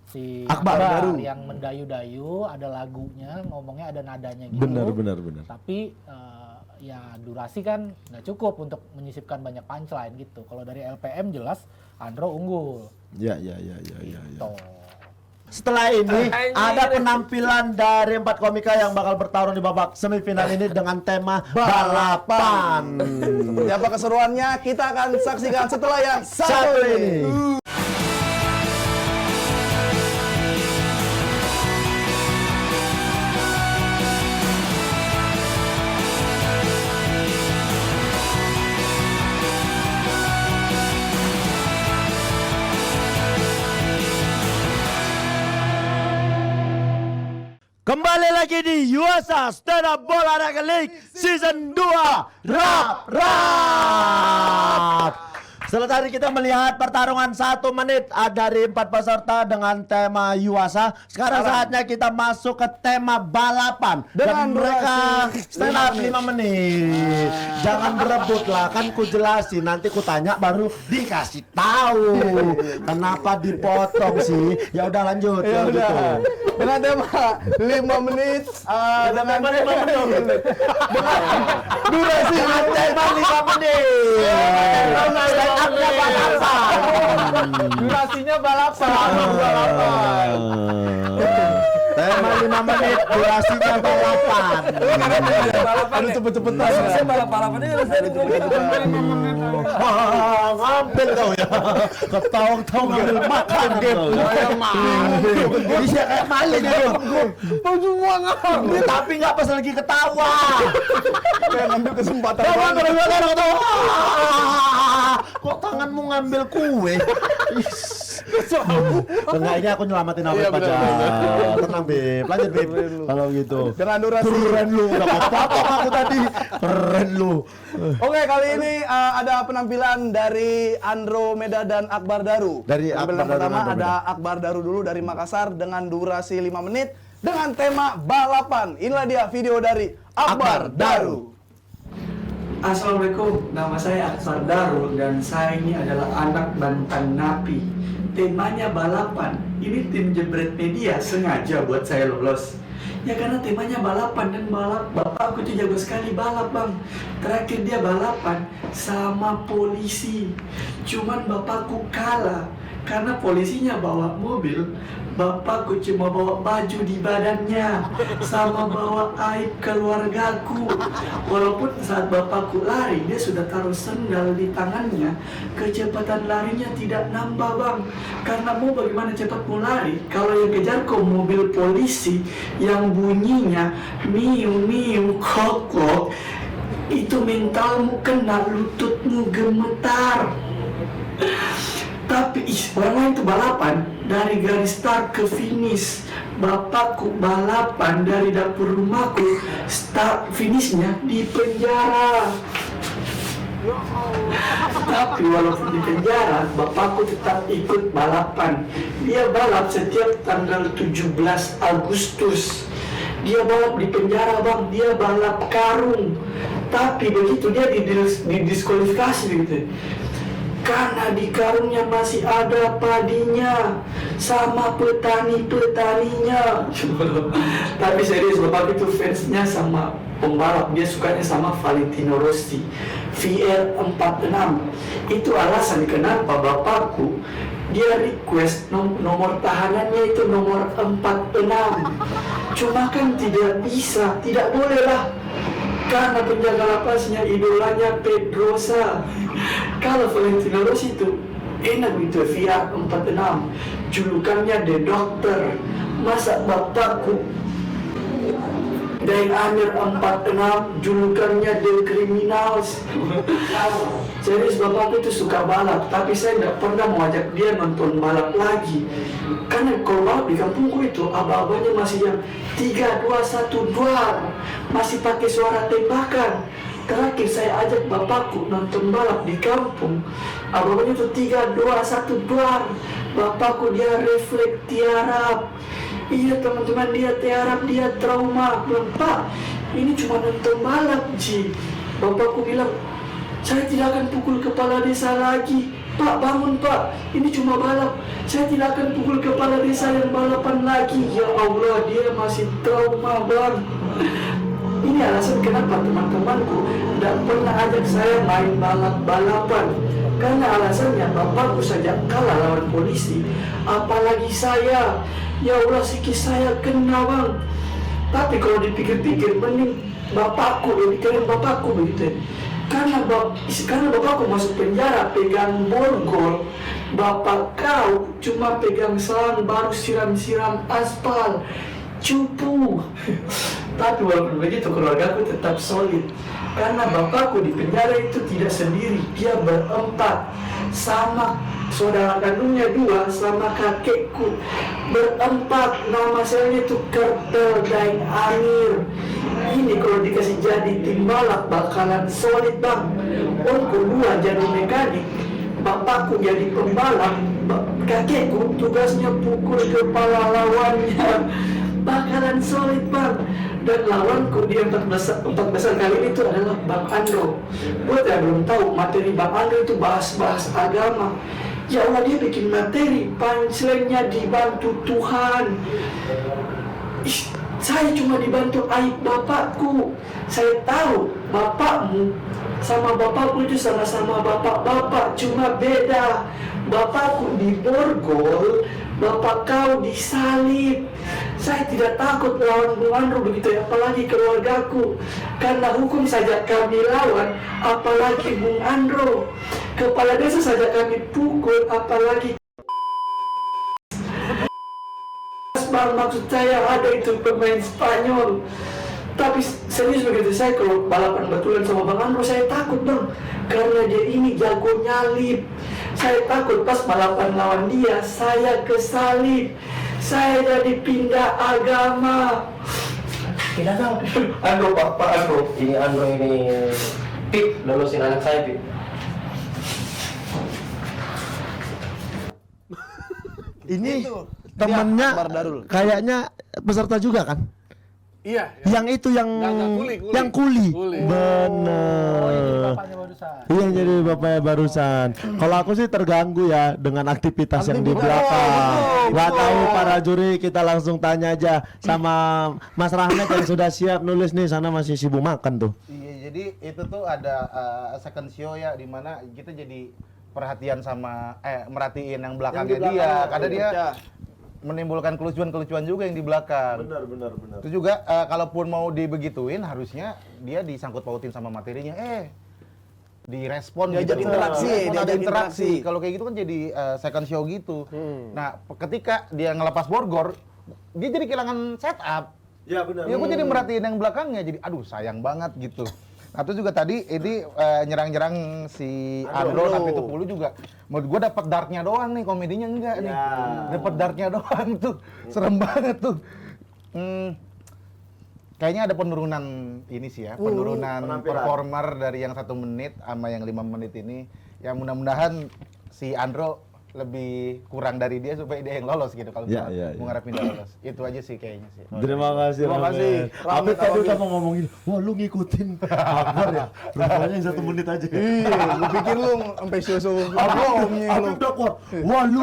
si Akbar Daru yang mendayu-dayu, ada lagunya, ngomongnya ada nadanya gitu. Bener. Tapi ya durasi kan nggak cukup untuk menyisipkan banyak punchline gitu. Kalau dari LPM jelas Andro unggul. Ya. Gitu. Setelah ini ada penampilan dari 4 komika yang bakal bertarung di babak semifinal ini dengan tema balapan. Seperti apa keseruannya kita akan saksikan setelah yang satu ini. Kembali lagi di Yuasa Stand Up Bola Raga League Season 2 Rap. Setelah tadi kita melihat pertarungan 1 menit dari 4 peserta dengan tema Yuasa. Sekarang saatnya kita masuk ke tema balapan. Dan mereka stand up 5 menit. Jangan berebut lah, kan ku jelasin. Nanti ku tanya baru dikasih tahu. Kenapa dipotong sih? Ya udah lanjut. Ya udah. Dengan tema 5 menit dengan tema 5 menit. Durasi tema 5 menit. Stand up-nya balapan. Durasinya balapan. Tema 5 menit, durasinya balapan. Aduh cepet-cepetan. Saya balap-balapannya harus ada Ngambil kau ya. Ketawa-tawa ngambil makan game. Bisa kayak maling ya. Semua ngambil. Tapi nggak pas lagi ketawa. Kayak ngambil kesempatan. Ketawa. Kok tanganmu ngambil kue? Seenggaknya aku nyelamatin awet pacar. Tenang Beb, lanjut Beb. Kalau gitu. Dengan durasi. Keren lu, udah potong aku tadi. Keren lu. Oke, kali ini ada penampilan dari Andromeda dan Akbar Daru. Dari Penampilan Akbar Daru pertama dan ada Akbar Daru dulu dari Makassar dengan durasi 5 menit dengan tema balapan. Inilah dia video dari Akbar Daru. Assalamualaikum, nama saya Akbar Daru dan saya ini adalah anak Bantan Napi. Temanya balapan. Ini tim Jebret Media sengaja buat saya lolos. Ya karena temanya balapan dan bapakku itu jago sekali balap bang. Terakhir dia balapan sama polisi. Cuman bapakku kalah karena polisinya bawa mobil. Bapakku cuma bawa baju di badannya sama bawa aib keluargaku. Walaupun saat bapakku lari dia sudah taruh sendal di tangannya, kecepatan larinya tidak nambah bang. Karena mau bagaimana cepat mau lari kalau yang kejar kau mobil polisi yang bunyinya miu miu kok itu mentalmu kena, lututmu gemetar. Tapi orang lain itu balapan dari garis start ke finish. Bapakku balapan dari dapur rumahku, start finishnya di penjara. Tapi walaupun di penjara, bapakku tetap ikut balapan. Dia balap setiap tanggal 17 Agustus. Dia balap di penjara bang, dia balap karung. Tapi begitu dia didiskualifikasi gitu. Karena di karungnya masih ada padinya sama petani-petaninya. Tapi serius bapak itu fansnya sama pembalap, dia sukanya sama Valentino Rossi. VR46. Itu alasan kenapa bapakku dia request nomor tahanannya itu nomor 46. Cuma kan tidak bisa, tidak boleh lah. Karena penjaga lapasnya idolanya Pedrosa. Kalau Valentino Rossi itu enak itu VR46. Julukannya The Doctor. Masa bapakku Daeng Amir 46 julukannya The Criminals. Serius bapakku itu suka balap, tapi saya tidak pernah mengajak dia nonton balap lagi. Karena kalau balap di kampungku itu abah-abahnya masih yang 3, 2, 1, duar, masih pakai suara tembakan. Terakhir saya ajak bapakku nonton balap di kampung, abah-abahnya itu 3, 2, 1, duar. Bapakku dia refleks tiarap. Iya teman-teman, dia tiarap, dia trauma. Bilang, Pak, ini cuma nonton balap, Ji. Bapakku bilang, saya tidak akan pukul kepala desa lagi. Pak, bangun Pak, ini cuma balap. Saya tidak akan pukul kepala desa yang balapan lagi. Ya Allah, dia masih trauma, Bang. Ini alasan kenapa teman-temanku tidak pernah ajak saya main balap-balapan. Karena alasannya bapakku saja kalah lawan polisi, apalagi saya. Ya Allah, psikis saya kena, Bang. Tapi kalau dipikir-pikir mending bapakku, lebih keren bapakku begitu. Karena bapakku masuk penjara pegang borgol, bapak kau cuma pegang selang baru siram-siram aspal, cupu. Tapi walaupun begitu keluargaku tetap solid. Karena bapakku di penjara itu tidak sendiri, dia berempat. Sama saudara kandungnya 2, sama kakekku berempat. Nama saya itu Kartel Daeng Amir. Ini kalau dikasih jadi tim balap bakalan solid, Bang. Omku 2 jadi mekanik, bapakku jadi pembalap, kakekku tugasnya pukul kepala lawannya. Bakalan solid, Bang. Dan lawanku di 14 kali ini itu adalah Bang Andro. Buat yang belum tahu, materi Bang Andro itu bahas-bahas agama. Ya Allah, dia bikin materi, punchline-nya dibantu Tuhan. Saya cuma dibantu aib bapakku. Saya tahu bapakmu sama bapakku itu sama-sama bapak-bapak, cuma beda. Bapakku di borgol, bapak kau disalib. Saya tidak takut lawan Bung Andro begitu ya, apalagi keluargaku. Karena hukum saja kami lawan, apalagi Bung Andro. Kepala desa saja kami pukul, apalagi maksud saya ada itu pemain Spanyol. Tapi serius begitu, saya kalau balapan betulan sama Bang Andro saya takut, Bang. Karena dia ini jago nyalip. Saya takut pas balapan lawan dia, saya kesalip. Saya jadi pindah agama. Pindah dong. Andro, Pak Andro. Ini Andro ini Pip, lulusin anak saya, Pip. Ini temennya Akbar Darul. kayaknya peserta juga kan? Iya. Yang itu yang kuli. yang kuli. Kuli. Oh, ini Bener. bapaknya barusan. Iya, jadi bapaknya barusan. Kalau aku sih terganggu ya dengan aktivitas yang di belakang. Gak tahu para juri, kita langsung tanya aja sama Mas Rahmat yang sudah siap nulis nih, sana masih sibuk makan tuh. Iya, jadi itu tuh ada second show ya, di mana kita jadi perhatian sama merhatiin yang belakangnya dia, karena dia menimbulkan kelucuan-kelucuan juga yang di belakang. Benar. Itu juga kalaupun mau dibegituin harusnya dia disangkut pautin sama materinya. Direspon Diajak gitu. interaksi, Ada diajak interaksi. interaksi. Kalau kayak gitu kan jadi second show gitu. Nah, ketika dia ngelepas borgor, dia jadi kehilangan setup. Ya benar. Ya gue jadi merhatiin yang belakangnya, jadi aduh sayang banget gitu. Nah itu juga tadi ini nyerang-nyerang si Andro tapi itu Pulu juga. Menurut gue dapat darknya doang nih, komedinya enggak nih. Dapat darknya doang tuh, serem banget tuh. Kayaknya ada penurunan ini sih ya, penurunan performer dari yang 1 menit sama yang 5 menit ini. Ya mudah-mudahan si Andro lebih kurang dari dia supaya dia yang lolos gitu kalau Iya, iya, mau iya. ngarepin dia lolos. Itu aja sih kayaknya sih. Terima kasih. Terima kasih. Amit tadi Amit. udah mau ngomongin, wah lu ngikutin Akbar ya? Rupanya yang 1 menit aja. Iya, gue pikir lu sampai susu sebelumnya lu. Amit udah kuat, wah lu.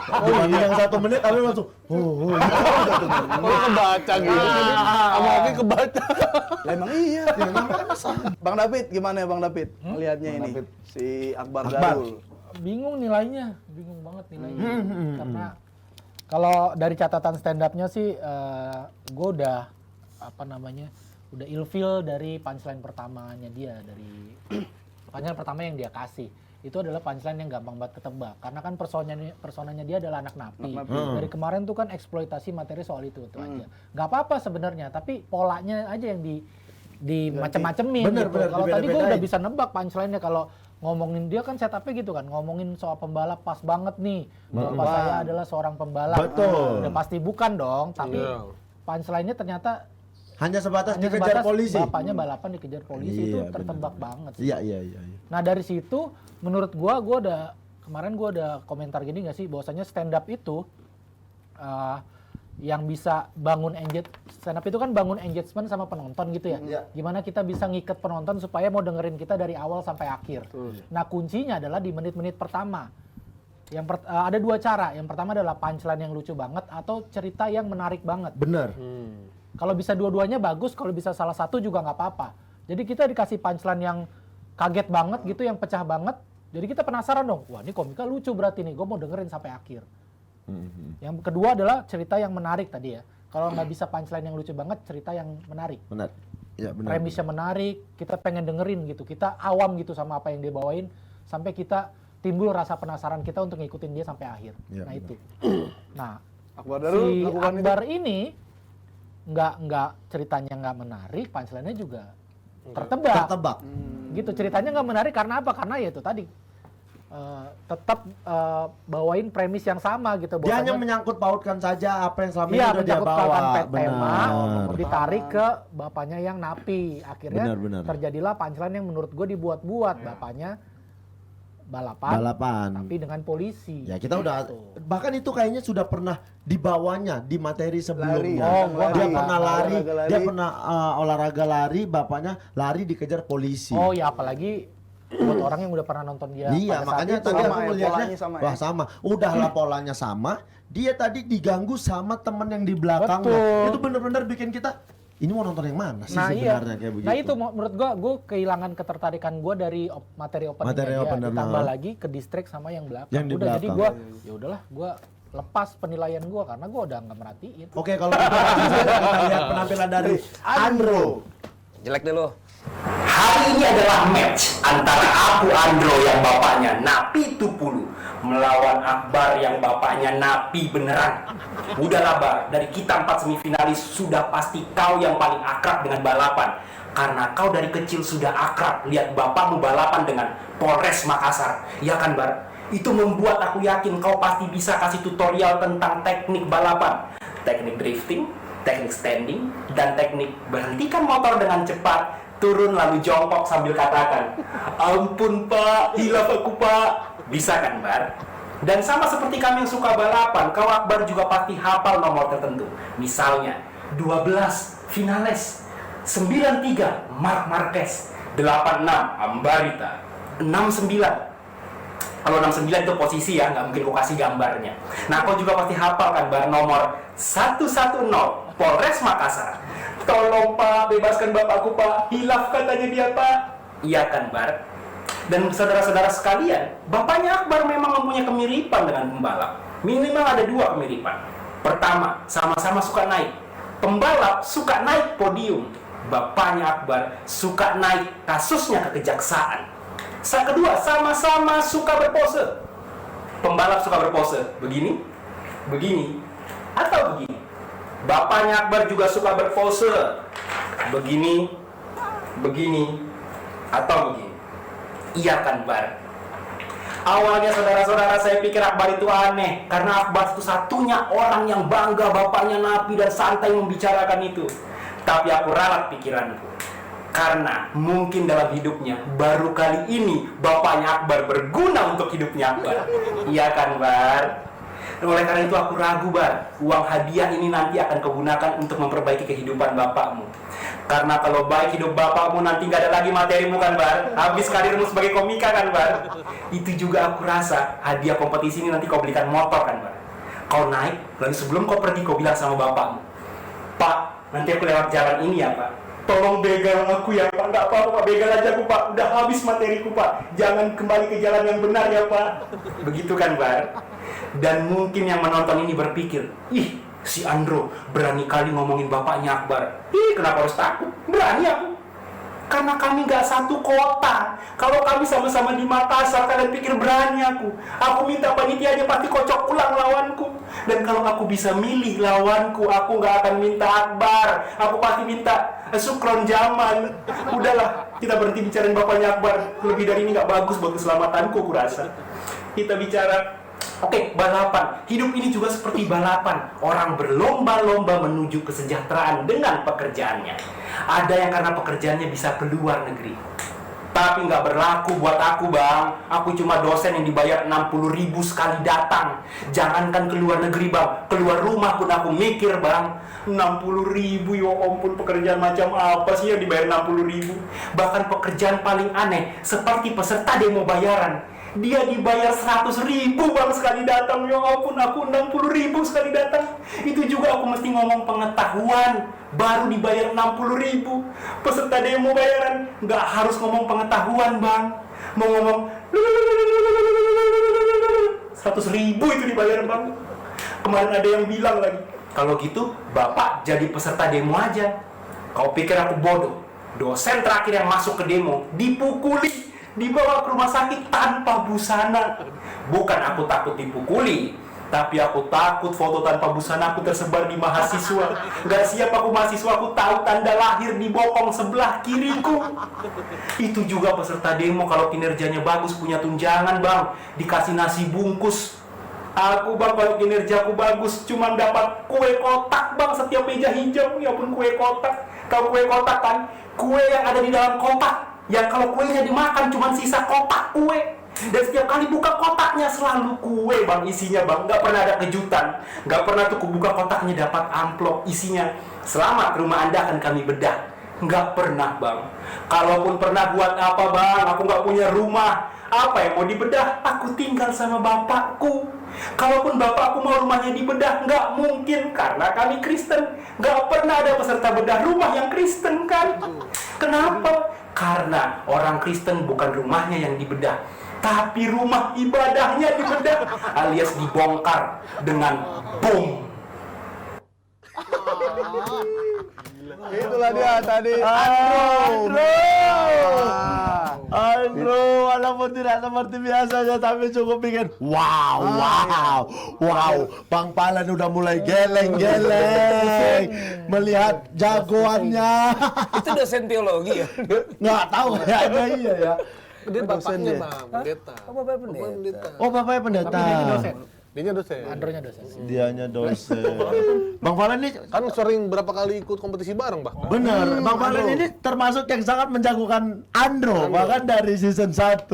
Dibanding yang 1 menit, Amit langsung, oh. Oh, kebaca gitu. Sama Oki kebaca. Lah emang iya. Bang David, gimana ya Bang David? Melihatnya ini David. si Akbar Akbar. Darul. Bingung nilainya, bingung banget nilainya. Karena kalau dari catatan stand up-nya sih, gue udah udah ilfeel dari punchline pertamanya dia, dari punchline pertama yang dia kasih. Itu adalah punchline yang gampang banget ketebak. Karena kan personanya dia adalah anak napi. Dari kemarin tuh kan eksploitasi materi soal itu aja. Gak apa-apa sebenarnya, tapi polanya aja yang di macem-macemin Bener, gitu. bener, Kalau tadi gue dibeda-bedain. udah bisa nebak punchline-nya, kalau ngomongin dia kan setupnya gitu kan, ngomongin soal pembalap pas banget nih. Bapak saya adalah seorang pembalap. Betul. Udah pasti bukan dong, tapi Iya. punchline-nya ternyata Hanya sebatas hanya dikejar sebatas polisi. bapaknya balapan dikejar polisi. Itu Iya, tertebak banget sih. Iya. Nah dari situ menurut gua kemarin gua ada komentar gini nggak sih, bahwasanya stand up itu yang bisa bangun stand up itu kan bangun engagement sama penonton gitu ya. Iya. Gimana kita bisa ngikat penonton supaya mau dengerin kita dari awal sampai akhir. Nah kuncinya adalah di menit-menit pertama. Ada 2 cara. Yang pertama adalah punchline yang lucu banget atau cerita yang menarik banget. Bener. Kalau bisa dua-duanya bagus, kalau bisa salah satu juga nggak apa-apa. Jadi kita dikasih punchline yang kaget banget gitu, yang pecah banget. Jadi kita penasaran dong, wah ini komika lucu berarti nih, gue mau dengerin sampai akhir. Yang kedua adalah cerita yang menarik tadi ya. Kalau nggak bisa punchline yang lucu banget, cerita yang menarik. Benar. Ya, benar. Premisnya menarik, kita pengen dengerin gitu. Kita awam gitu sama apa yang dia bawain, sampai kita timbul rasa penasaran kita untuk ngikutin dia sampai akhir. Ya, Nah benar. itu. Nah Akbar Darul si lakukan Akbar ini nggak ceritanya nggak menarik, punchline-nya juga tertebak. Gitu, ceritanya nggak menarik karena apa? Karena ya itu tadi tetap bawain premis yang sama gitu. Dia hanya menyangkut pautkan saja apa yang selama ini Iya, udah dia menyangkut bawa. pautkan tema, Benar. ditarik ke bapaknya yang napi. Akhirnya Benar. terjadilah punchline yang menurut gue dibuat-buat. Bapaknya balapan, tapi dengan polisi. Ya kita udah Gitu. bahkan itu kayaknya sudah pernah dibawanya di materi sebelumnya. Lari, gua dia nggak- pernah lari, olahraga lari. dia pernah olahraga lari, bapaknya lari dikejar polisi. Oh ya, apalagi buat orang yang udah pernah nonton dia. Iya, pada saat makanya itu. tadi sama aku ya, melihatnya, polanya sama ya. wah sama. Udahlah polanya sama, dia tadi diganggu sama temen yang di belakangnya. Betul. Itu bener-bener bikin kita, ini mau nonton yang mana sih Nah iya, sebenarnya kayak begitu. nah itu menurut gue kehilangan ketertarikan gue dari materi openingnya Materi dia, opener, ditambah nah. lagi ke distrik sama yang belakang. Yang di Udah jadi belakang. gue, ya udahlah gue lepas penilaian gue karena gue udah nggak merhatiin. Oke, kalau gitu kita lihat penampilan dari Andro. Jelek deh lo. Hari ini adalah match antara aku Andro yang bapaknya Napi Tupulu melawan Akbar yang bapaknya Napi beneran. Udahlah Bar, dari kita 4 semifinalis sudah pasti kau yang paling akrab dengan balapan. Karena kau dari kecil sudah akrab lihat bapakmu balapan dengan Polres Makassar. Ya kan Bar? Itu membuat aku yakin kau pasti bisa kasih tutorial tentang teknik balapan. Teknik drifting, teknik standing, dan teknik berhentikan motor dengan cepat, turun lalu jongkok sambil katakan, ampun Pak, hilaf aku Pak. Bisa kan Bar? Dan sama seperti kami yang suka balapan, kau Akbar juga pasti hafal nomor tertentu. Misalnya 12 Vinales, 93 Marc Marquez, 86 Ambarita, 69. Kalau 69 itu posisi ya, nggak mungkin kau kasih gambarnya. Nah, kau juga pasti hafal kan Bar nomor 110 Polres Makassar. Tolong Pak, bebaskan bapakku Pak, hilaf katanya dia Pak. Iya kan Bar? Dan saudara-saudara sekalian, bapaknya Akbar memang mempunyai kemiripan dengan pembalap. Minimal ada 2 kemiripan. Pertama, sama-sama suka naik. Pembalap suka naik podium. Bapaknya Akbar suka naik kasusnya ke kejaksaan. Kedua, sama-sama suka berpose. Pembalap suka berpose begini, begini, atau begini. Bapaknya Akbar juga suka berpose begini, begini, atau begini. Iya kan Bar? Awalnya saudara-saudara saya pikir Akbar itu aneh, karena Akbar satu-satunya orang yang bangga bapaknya Napi dan santai membicarakan itu. Tapi aku ralat pikiranku, Karena mungkin dalam hidupnya baru kali ini bapaknya Akbar berguna untuk hidupnya Akbar. Iya kan, Bar? Oleh karena itu aku ragu, Bar. Uang hadiah ini nanti akan kau gunakan untuk memperbaiki kehidupan bapakmu. Karena kalau baik hidup bapakmu nanti nggak ada lagi materimu kan, Bar? Habis karirmu sebagai komika kan, Bar? Itu juga aku rasa hadiah kompetisi ini nanti kau belikan motor kan, Bar? Kau naik, lalu sebelum kau pergi kau bilang sama bapakmu, Pak, nanti aku lewat jalan ini ya, Pak. Tolong begal aku ya, Pak. Nggak apa-apa, Pak. Begal aja aku, Pak. Udah habis materiku, Pak. Jangan kembali ke jalan yang benar ya, Pak. Begitu kan, Bar? Dan mungkin yang menonton ini berpikir, ih, si Andro berani kali ngomongin bapaknya Akbar. Ih, kenapa harus takut? Berani aku. Karena kami nggak satu kota. Kalau kami sama-sama di Makassar, kalian pikir berani aku. Aku minta panitianya pasti kocok ulang lawanku. Dan kalau aku bisa milih lawanku, aku nggak akan minta Akbar. Aku pasti minta Sukron Jamal. Udahlah, kita berhenti bicarain bapaknya Akbar. Lebih dari ini nggak bagus buat keselamatanku, kurasa. Kita bicara, oke, balapan. Hidup ini juga seperti balapan. Orang berlomba-lomba menuju kesejahteraan dengan pekerjaannya. Ada yang karena pekerjaannya bisa keluar negeri. Tapi nggak berlaku buat aku, Bang. Aku cuma dosen yang dibayar 60.000 sekali datang. Jangankan keluar negeri, Bang. Keluar rumah pun aku mikir, Bang. 60.000, ya ampun, pekerjaan macam apa sih yang dibayar 60.000? Bahkan pekerjaan paling aneh, seperti peserta demo bayaran. Dia dibayar 100.000, Bang, sekali datang. Ya ampun, aku 60.000 sekali datang. Itu juga aku mesti ngomong pengetahuan, baru dibayar 60.000. Peserta demo bayaran nggak harus ngomong pengetahuan, Bang. Mau ngomong 100.000 itu dibayar, Bang. Kemarin ada yang bilang lagi, kalau gitu Bapak jadi peserta demo aja. Kau pikir aku bodoh? Dosen terakhir yang masuk ke demo dipukuli, dibawa ke rumah sakit tanpa busana. Bukan aku takut dipukuli, tapi aku takut foto tanpa busana aku tersebar di mahasiswa. Gak siap aku mahasiswa, aku tahu tanda lahir di bokong sebelah kiriku. Itu juga peserta demo kalau kinerjanya bagus punya tunjangan, Bang. Dikasih nasi bungkus. Aku, Bang, kalau kinerjaku bagus cuma dapat kue kotak, Bang, setiap meja hijau. Ya pun kue kotak. Tahu kue kotak kan? Kue yang ada di dalam kotak. Yang kalau kuenya dimakan cuma sisa kotak kue. Dan setiap kali buka kotaknya selalu kue, Bang, isinya, Bang. Nggak pernah ada kejutan. Nggak pernah tuh buka kotaknya dapat amplop isinya, selamat, rumah Anda akan kami bedah. Nggak pernah, Bang. Kalaupun pernah, buat apa, Bang? Aku nggak punya rumah. Apa yang mau dibedah? Aku tinggal sama bapakku. Kalaupun bapakku mau rumahnya dibedah, nggak mungkin, karena kami Kristen. Nggak pernah ada peserta bedah rumah yang Kristen, kan? Kenapa? Karena orang Kristen bukan rumahnya yang dibedah, tapi rumah ibadahnya dibedah, alias dibongkar dengan bom. Itulah dia tadi. Andro, walaupun tidak seperti biasanya, tapi cukup bikin wow. Bang Palan udah mulai geleng-geleng melihat jagoannya. Itu dosen teologi ya? Nggak tahu kayaknya iya ya. Dia bapaknya, Bang, pendeta. Oh, bapaknya pendeta. Oh, bapaknya pendeta. Tapi dia dosen. Dianya dosen. Andronya dosen. Dianya dosen. Bang Palan ini Kan sering berapa kali ikut kompetisi bareng, Bang. benar. Bang Palan ini termasuk yang sangat menjagokan Andro, bahkan dari season 1.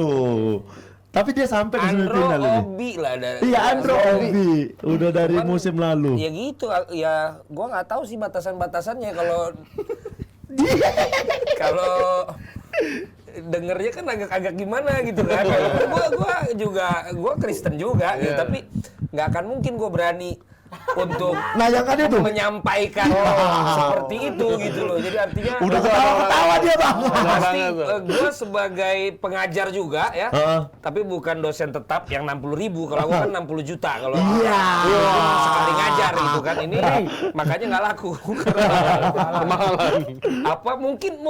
Tapi dia sampai ke Andro semifinal ini. Obi lah dari. Iya, Andro Obi. Udah dari musim lalu. Ya gitu, ya gua nggak tahu sih batasan-batasannya kalau kalau dengernya kan agak gimana gitu kan. Gua Kristen juga gitu, tapi nggak akan mungkin gua berani untuk Nayangan itu. menyampaikan seperti itu gitu loh. Jadi artinya Udah ketawa-ketawa dia, Bang. pasti gue sebagai pengajar juga ya, tapi bukan dosen tetap yang 60.000. Kalau gue kan 60 juta kalau sekali ngajar gitu kan. Ini makanya nggak laku. Apa mungkin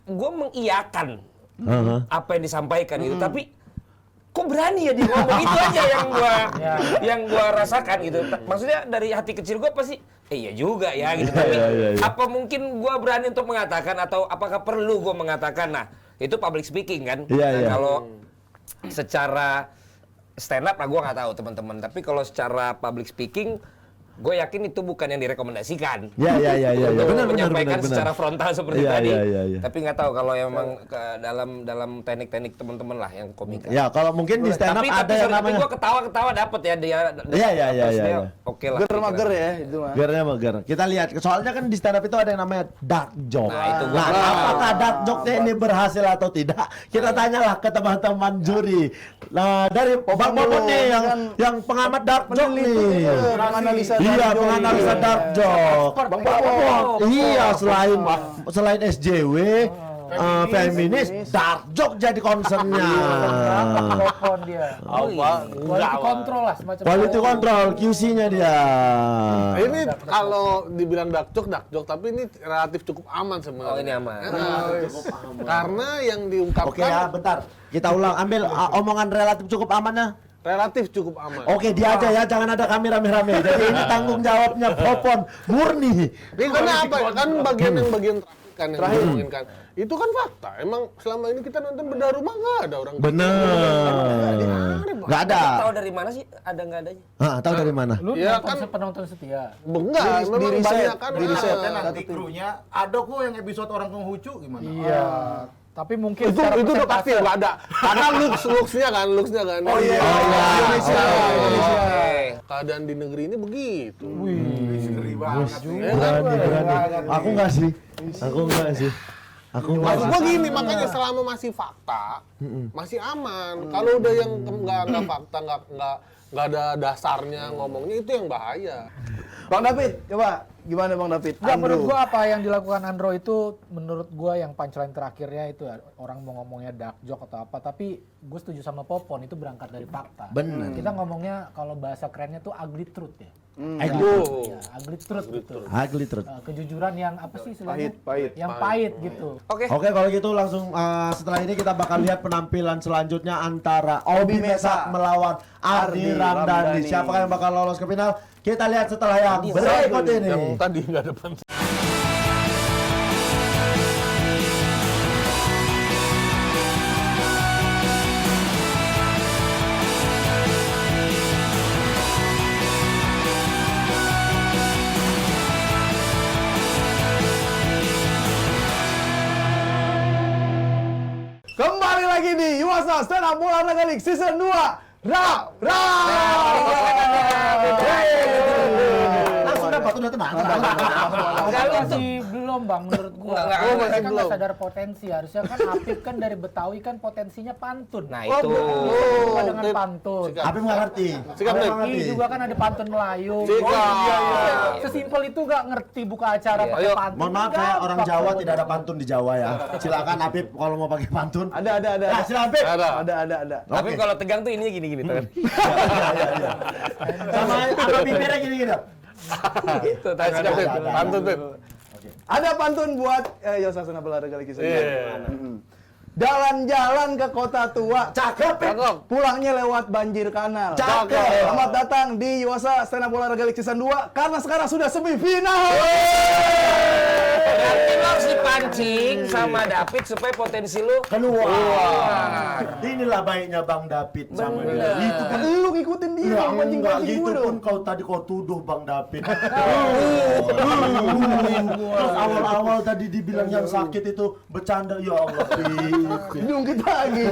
gue mengiyakan apa yang disampaikan gitu, tapi kok berani ya dia ngomong itu aja yang gua rasakan gitu. Maksudnya dari hati kecil gua pasti iya juga ya gitu. Tapi apa mungkin gua berani untuk mengatakan, atau apakah perlu gua mengatakan? Nah, itu public speaking kan. Kalau secara stand up lah gua nggak tahu teman-teman. Tapi kalau secara public speaking Gue yakin itu bukan yang direkomendasikan. Ya. Untuk Benar. menyampaikan secara frontal seperti Iya, tadi. iya. Tapi nggak tahu kalau emang dalam teknik-teknik teman-teman lah yang komika. Ya, kalau mungkin di stand up tapi ada yang tapi namanya gue ketawa-ketawa dapet ya dia. Iya. Oke lah. Ger-mager ya itu mah. Gernya mager. Kita lihat, soalnya kan di stand up itu ada yang namanya dark joke. Nah, itu gua tahu. apakah dark joke ini berhasil atau tidak? Kita tanyalah ke teman-teman juri. Nah, dari Bang Popon nih yang pengamat dark joke nih. Menganalisa Iya, penganalisa dark joke. Bang Popon. Iya, selain SJW, feminis, dark joke jadi concernnya. Popon dia. Quality control lah semacam. Quality control, QC-nya dia. Ini kalau dibilang dark joke, tapi ini relatif cukup aman sebenarnya. Oh, ini aman. Karena yang diungkapkan Oke ya, bentar. Kita ulang, ambil omongan relatif cukup amannya. relatif cukup aman. Oke, dia aja ya, jangan ada kami rame-rame. Jadi ini tanggung jawabnya Popon murni. Ini karena apa? Kan bagian terakhir kan yang diomongin kan. Itu kan fakta. Emang selama ini kita nonton bedah rumah nggak ada orang. Bener. Nggak ada. Tahu dari mana sih? Ada nggak adanya? Tahu dari mana? Lu Ya, nonton kan- penonton setia. Enggak, memang banyak kan. Kan nanti krunya ada kok yang episode orang Konghucu gimana? Iya. Tapi mungkin Itu secara udah pasti persentase- nggak ada. Karena looks-nya kan. Oh iya. Indonesia. Keadaan di negeri ini begitu. Ngeri banget. Berani. Aku nggak sih. Aku nggak Maksud sih. gua gini, makanya selama masih fakta, masih aman. Kalau udah yang nggak fakta, nggak ada dasarnya ngomongnya, itu yang bahaya. Bang David, coba gimana Bang David? Enggak, menurut Andrew. gua apa yang dilakukan Andro itu menurut gua yang punchline terakhirnya itu ya, orang mau ngomongnya dark joke atau apa, tapi gue setuju sama Popon, itu berangkat dari fakta. Bener. Kita ngomongnya kalau bahasa kerennya tuh ugly truth ya. Itu. Ya, ugly truth gitu. Ugly truth. Kejujuran yang apa sih istilahnya? Pahit. Yang pahit gitu. Oke. Oke, kalau gitu langsung setelah ini kita bakal lihat penampilan selanjutnya antara Obi Mesak melawan Ardi Ramdhani. Siapa yang bakal lolos ke final? Kita lihat setelah yang berikut ini. Yang tadi nggak ada penting. Kembali lagi di Yuasa Stand Up Olahraga League Season 2. Langsung dapat, udah tenang. Masih belum Bang menurut gua. Enggak, Mereka masih kan belum. nggak sadar potensi. Harusnya kan Apip kan dari Betawi kan potensinya pantun. Nah, itu. Suka dengan Tip. pantun. Tapi nggak ngerti. Sikap, Tapi Tip. nggak ngerti. Ini juga kan ada pantun Melayu. Sikap. Sesimpel itu gak ngerti buka acara Iya. pakai Ayo, pantun. Mohon maaf ya, orang Jawa tidak ada pantun di Jawa ya. Silakan Apip kalau mau pakai pantun. Ada. Nah, silakan Apip. Ada. Tapi Oke. kalau tegang tuh ininya gini-gini tuh kan. Sama apa bibirnya gini-gini. Tuh, tadi Sikap, Tip. ada. Pantun, Tip. Ada pantun buat Yuasa Stand Up Olahraga League Season 2. Iya. Jalan-jalan ke kota tua. Cakep. Cakep. Pulangnya lewat banjir kanal. Cakep. Selamat datang di Yuasa Stand Up Olahraga League Season 2 karena sekarang sudah semifinal. Berarti lo harus dipancing sama David supaya potensi lu Keluar. Inilah baiknya Bang David sama dia. Itu kan Lu ngikutin dia, enggak, pancing-pancing gitu gue pun dong. kau tuduh Bang David. Terus awal-awal tadi dibilang yang sakit itu bercanda, ya Allah. Jungkit lagi.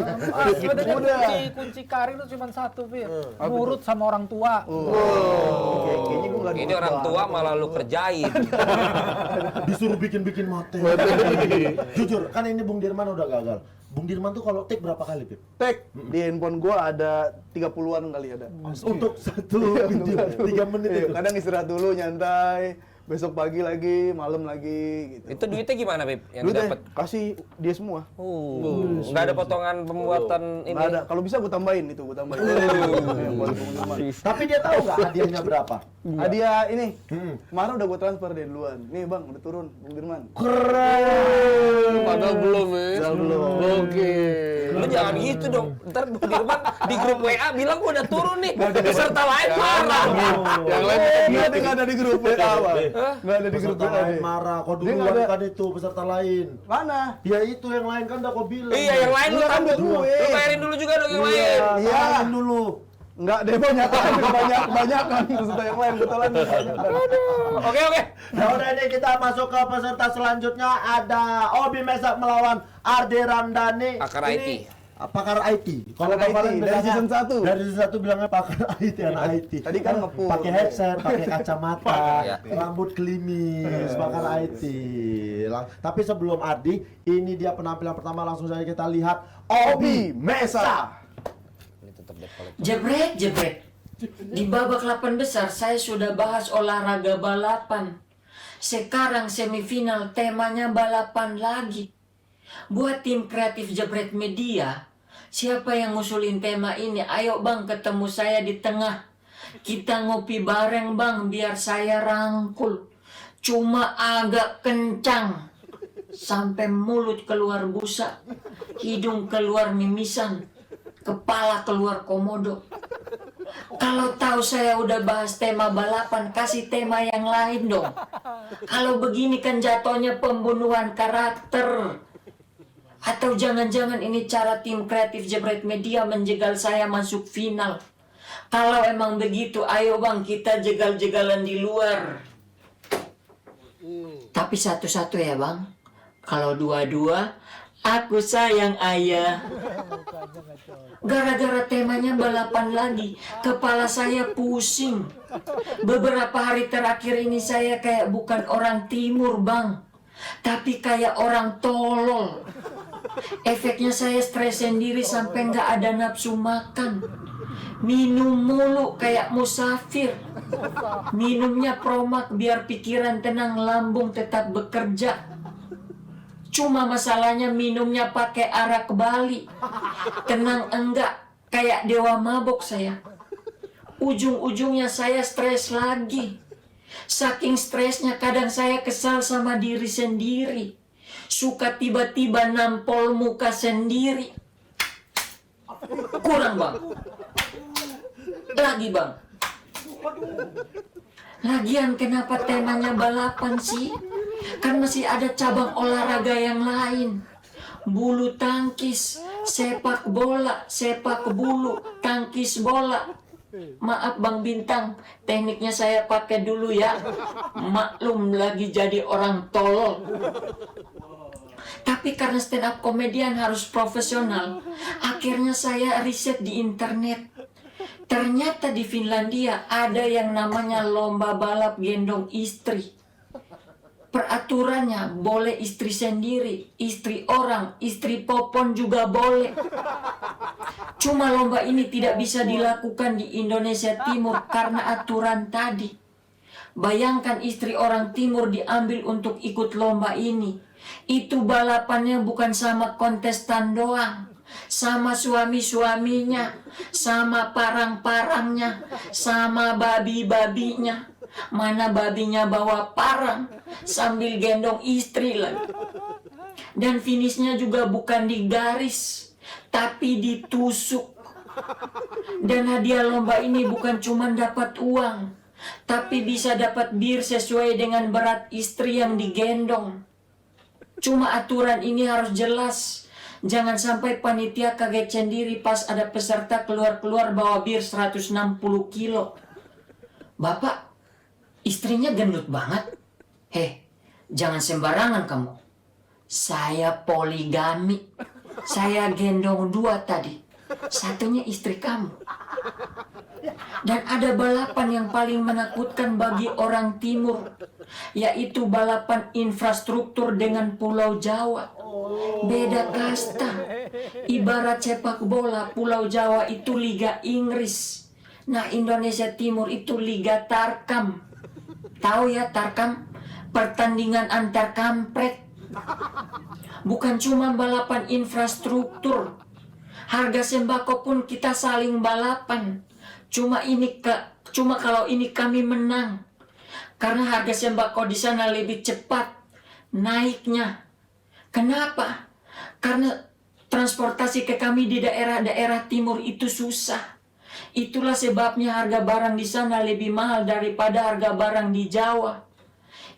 Sebenarnya Udah. kunci karir itu cuma satu, Fir. Nurut sama orang tua. Kayaknya gue nggak ini orang tua malah lu kerjain. Disuruh bikin materi. Jujur, kan ini Bung Dirman udah gagal. Bung Dirman tuh kalau take berapa kali, Pip? Tag di handphone gue ada 30-an kali ada. Untuk satu video 3 menit Iya, itu. kadang istirahat dulu nyantai, besok pagi lagi, malam lagi gitu. Itu duitnya gimana, Beb? Yang Lu deh dapat? kasih dia semua. Nggak ada potongan pembuatan ini. Nggak ada. Kalau bisa gue tambahin itu, gue tambahin. Iya, buat Bung Dirman. Tapi dia tahu nggak hadiahnya berapa? Hadiah ini, kemarin udah gue transfer dia duluan. Nih bang, udah turun, Bung Dirman. Keren. Padahal belum ya. Belum. Oke. Lu jangan gitu dong. Ntar Bung Dirman di grup WA bilang gua udah turun nih. Peserta lain marah. Yang lain Dia nggak ada di grup WA, Bang. Nggak ada di grup Peserta WA. lain dia. marah. Kau Dia nggak duluan ada. kan itu peserta lain. Mana? Ya itu yang lain kan udah kau bilang. Iya, yang lain lu Iya, kan tambah. gue. Lu bayarin dulu juga dong yang lain. Iya. Tahan dulu. Enggak deh, kebanyakan peserta yang lain kebetulan kebanyakan. Oke. Nah udah ini kita masuk ke peserta selanjutnya, ada Obi Mesak melawan Ardi Ramdhani. Pakar IT. Pakar IT. Pakar IT, dari bilangnya- season 1. Dari season 1 bilangnya pakar IT, anak IT. Tadi kan nge-pull. Pakai headset, pakai kacamata, Iya. rambut klimis, pakar IT. Tapi sebelum Ardi, ini dia penampilan pertama, langsung saja kita lihat Obi Mesak. Jebret. Di babak 8 besar saya sudah bahas olahraga balapan. Sekarang semifinal temanya balapan lagi. Buat tim kreatif Jebret Media, siapa yang ngusulin tema ini? Ayo bang, ketemu saya di tengah. Kita ngopi bareng bang, biar saya rangkul. Cuma agak kencang. Sampai mulut keluar busa, hidung keluar mimisan, kepala keluar komodo. Kalau tahu saya udah bahas tema balapan, kasih tema yang lain dong. Kalau begini kan jatuhnya pembunuhan karakter. Atau jangan-jangan ini cara tim kreatif Jebret Media menjegal saya masuk final. Kalau emang begitu, ayo bang kita jegal-jegalan di luar. Tapi satu-satu ya bang. Kalau dua-dua, aku sayang ayah. Gara-gara temanya balapan lagi, kepala saya pusing. Beberapa hari terakhir ini saya kayak bukan orang timur bang, tapi kayak orang tolol. Efeknya saya stres sendiri sampai nggak ada nafsu makan. Minum mulu kayak musafir. Minumnya Promak biar pikiran tenang, lambung tetap bekerja. Cuma masalahnya minumnya pakai arak Bali. Tenang enggak, kayak dewa mabok saya. Ujung-ujungnya saya stres lagi. Saking stresnya kadang saya kesal sama diri sendiri. Suka tiba-tiba nampol muka sendiri. Kurang bang. Lagi bang. Lagian kenapa temanya balapan sih? Kan masih ada cabang olahraga yang lain. Bulu tangkis, sepak bola, sepak bulu, tangkis bola. Maaf Bang Bintang, tekniknya saya pakai dulu ya. Maklum lagi jadi orang tolol. Tapi karena stand up komedian harus profesional, akhirnya saya riset di internet. Ternyata di Finlandia ada yang namanya lomba balap gendong istri. Peraturannya boleh istri sendiri, istri orang, istri popon juga boleh. Cuma lomba ini tidak bisa dilakukan di Indonesia Timur karena aturan tadi. Bayangkan istri orang timur diambil untuk ikut lomba ini. Itu balapannya bukan sama kontestan doang, sama suami-suaminya, sama parang-parangnya, sama babi-babinya. Mana babinya bawa parang sambil gendong istri lagi. Dan finishnya juga bukan di garis, tapi ditusuk. Dan hadiah lomba ini bukan cuma dapat uang, tapi bisa dapat bir sesuai dengan berat istri yang digendong. Cuma aturan ini harus jelas. Jangan sampai panitia kaget sendiri pas ada peserta keluar-keluar bawa bir 160 kilo. Bapak, istrinya gendut banget. Jangan sembarangan kamu. Saya poligami. Saya gendong 2 tadi. Satunya istri kamu. Dan ada balapan yang paling menakutkan bagi orang timur, yaitu balapan infrastruktur dengan Pulau Jawa. Beda kasta. Ibarat sepak bola, Pulau Jawa itu Liga Inggris. Nah, Indonesia Timur itu Liga Tarkam. Tahu ya Tarkam? Pertandingan antar kampret. Bukan cuma balapan infrastruktur. Harga sembako pun kita saling balapan. Cuma kalau ini kami menang. Karena harga sembako di sana lebih cepat naiknya. Kenapa? Karena transportasi ke kami di daerah-daerah timur itu susah. Itulah sebabnya harga barang di sana lebih mahal daripada harga barang di Jawa.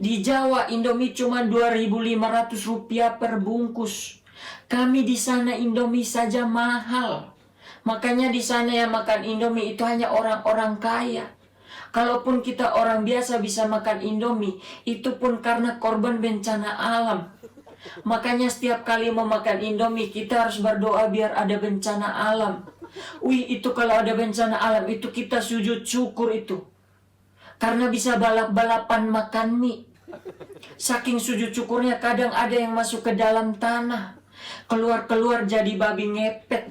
Di Jawa Indomie cuma Rp2.500 per bungkus. Kami di sana Indomie saja mahal. Makanya di sana yang makan Indomie itu hanya orang-orang kaya. Kalaupun kita orang biasa bisa makan Indomie, itu pun karena korban bencana alam. Makanya setiap kali mau makan Indomie, kita harus berdoa biar ada bencana alam. Wih, itu kalau ada bencana alam, itu kita sujud syukur itu. Karena bisa balap-balapan makan mie. Saking sujud syukurnya, kadang ada yang masuk ke dalam tanah. Keluar-keluar jadi babi ngepet.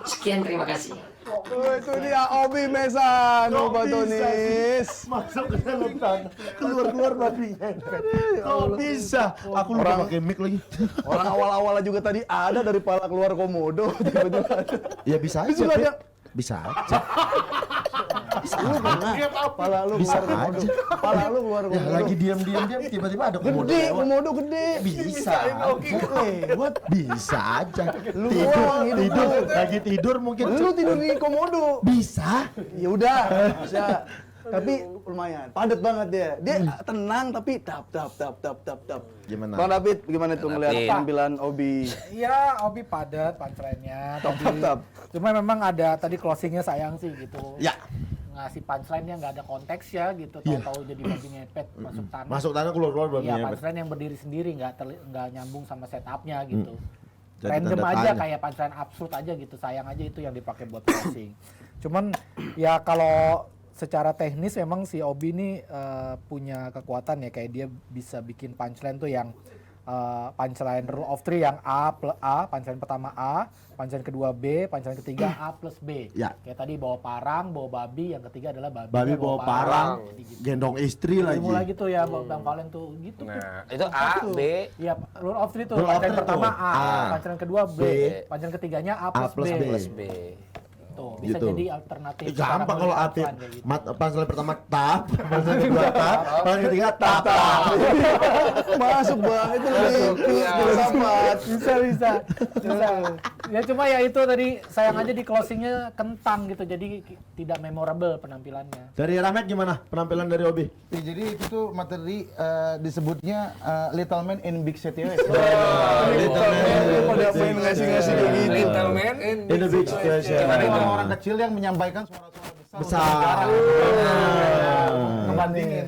Sekian, terima kasih. Itu dia Obi Mesan, Batonis. Masuk ke dalam tanah, keluar babi ngepet. Kok bisa? Aku lupa pakai mic lagi. Orang awal-awal juga tadi ada dari pala keluar komodo, tiba-tiba ada. Ya bisa aja, Itu ada. Pip. Bisa aja. Lu pernah? Pala lu Bisa keluar komodo. aja. Pala lu keluar Ya komodo. lagi diam tiba-tiba ada komodo Gede, lewat. komodo gede. Bisa lewat, bisa aja. Lu Tidur, doang hidup tidur, lu. lagi tidur mungkin. Lu tidur di komodo. Bisa. Ya udah, bisa. Tapi lumayan, padat banget dia. Dia tenang tapi tap. Gimana? Bang David, gimana tuh ngeliat David. penampilan Obi? Iya, Obi padat punchline-nya. Tap. Cuma memang ada tadi closingnya sayang sih gitu. Ya. Ngasih punchline-nya nggak ada konteks ya gitu. Tahu-tahu jadi babi ngepet masuk tanah. Masuk tanah keluar babi Iya, ngepet. punchline yang berdiri sendiri nggak nyambung sama setupnya gitu. Jadi Random tanda aja tanya. kayak punchline absurd aja gitu. Sayang aja itu yang dipakai buat closing. Cuman ya kalau secara teknis memang si Obi ini punya kekuatan ya, kayak dia bisa bikin punchline tuh yang punchline rule of three yang A, punchline pertama A, punchline kedua B, punchline ketiga A plus B. Ya. Kayak tadi bawa parang, bawa babi, yang ketiga adalah Babi bawa parang, Jadi gitu. gendong istri lagi. Mulai gitu ya, Bang Valen tuh gitu tuh. Nah, itu A, B. Iya, rule of three tuh. Rule of Punchline three pertama tuh. A, A, punchline kedua B, B, punchline ketiganya A A plus B. plus B. Tuh, bisa Gitu. jadi alternatif. Gampang kalau aktif. kayak gitu. Punchline pertama tap, punchline kedua tap, punchline ketiga tap. Masuk bang, itu lebih filsafat. Bisa. Ya cuma ya itu tadi sayang aja di closingnya kentang gitu, jadi tidak memorable penampilannya. Dari Rahmat gimana penampilan dari Obi? Ya, jadi itu tuh materi disebutnya Little Man in Big City. Little Man. Pada main ngasih-ngasih kayak gitu. Little Man. In the big station. Gimana itu? Orang-orang kecil yang menyampaikan suara-suara Besar. ngebandingin.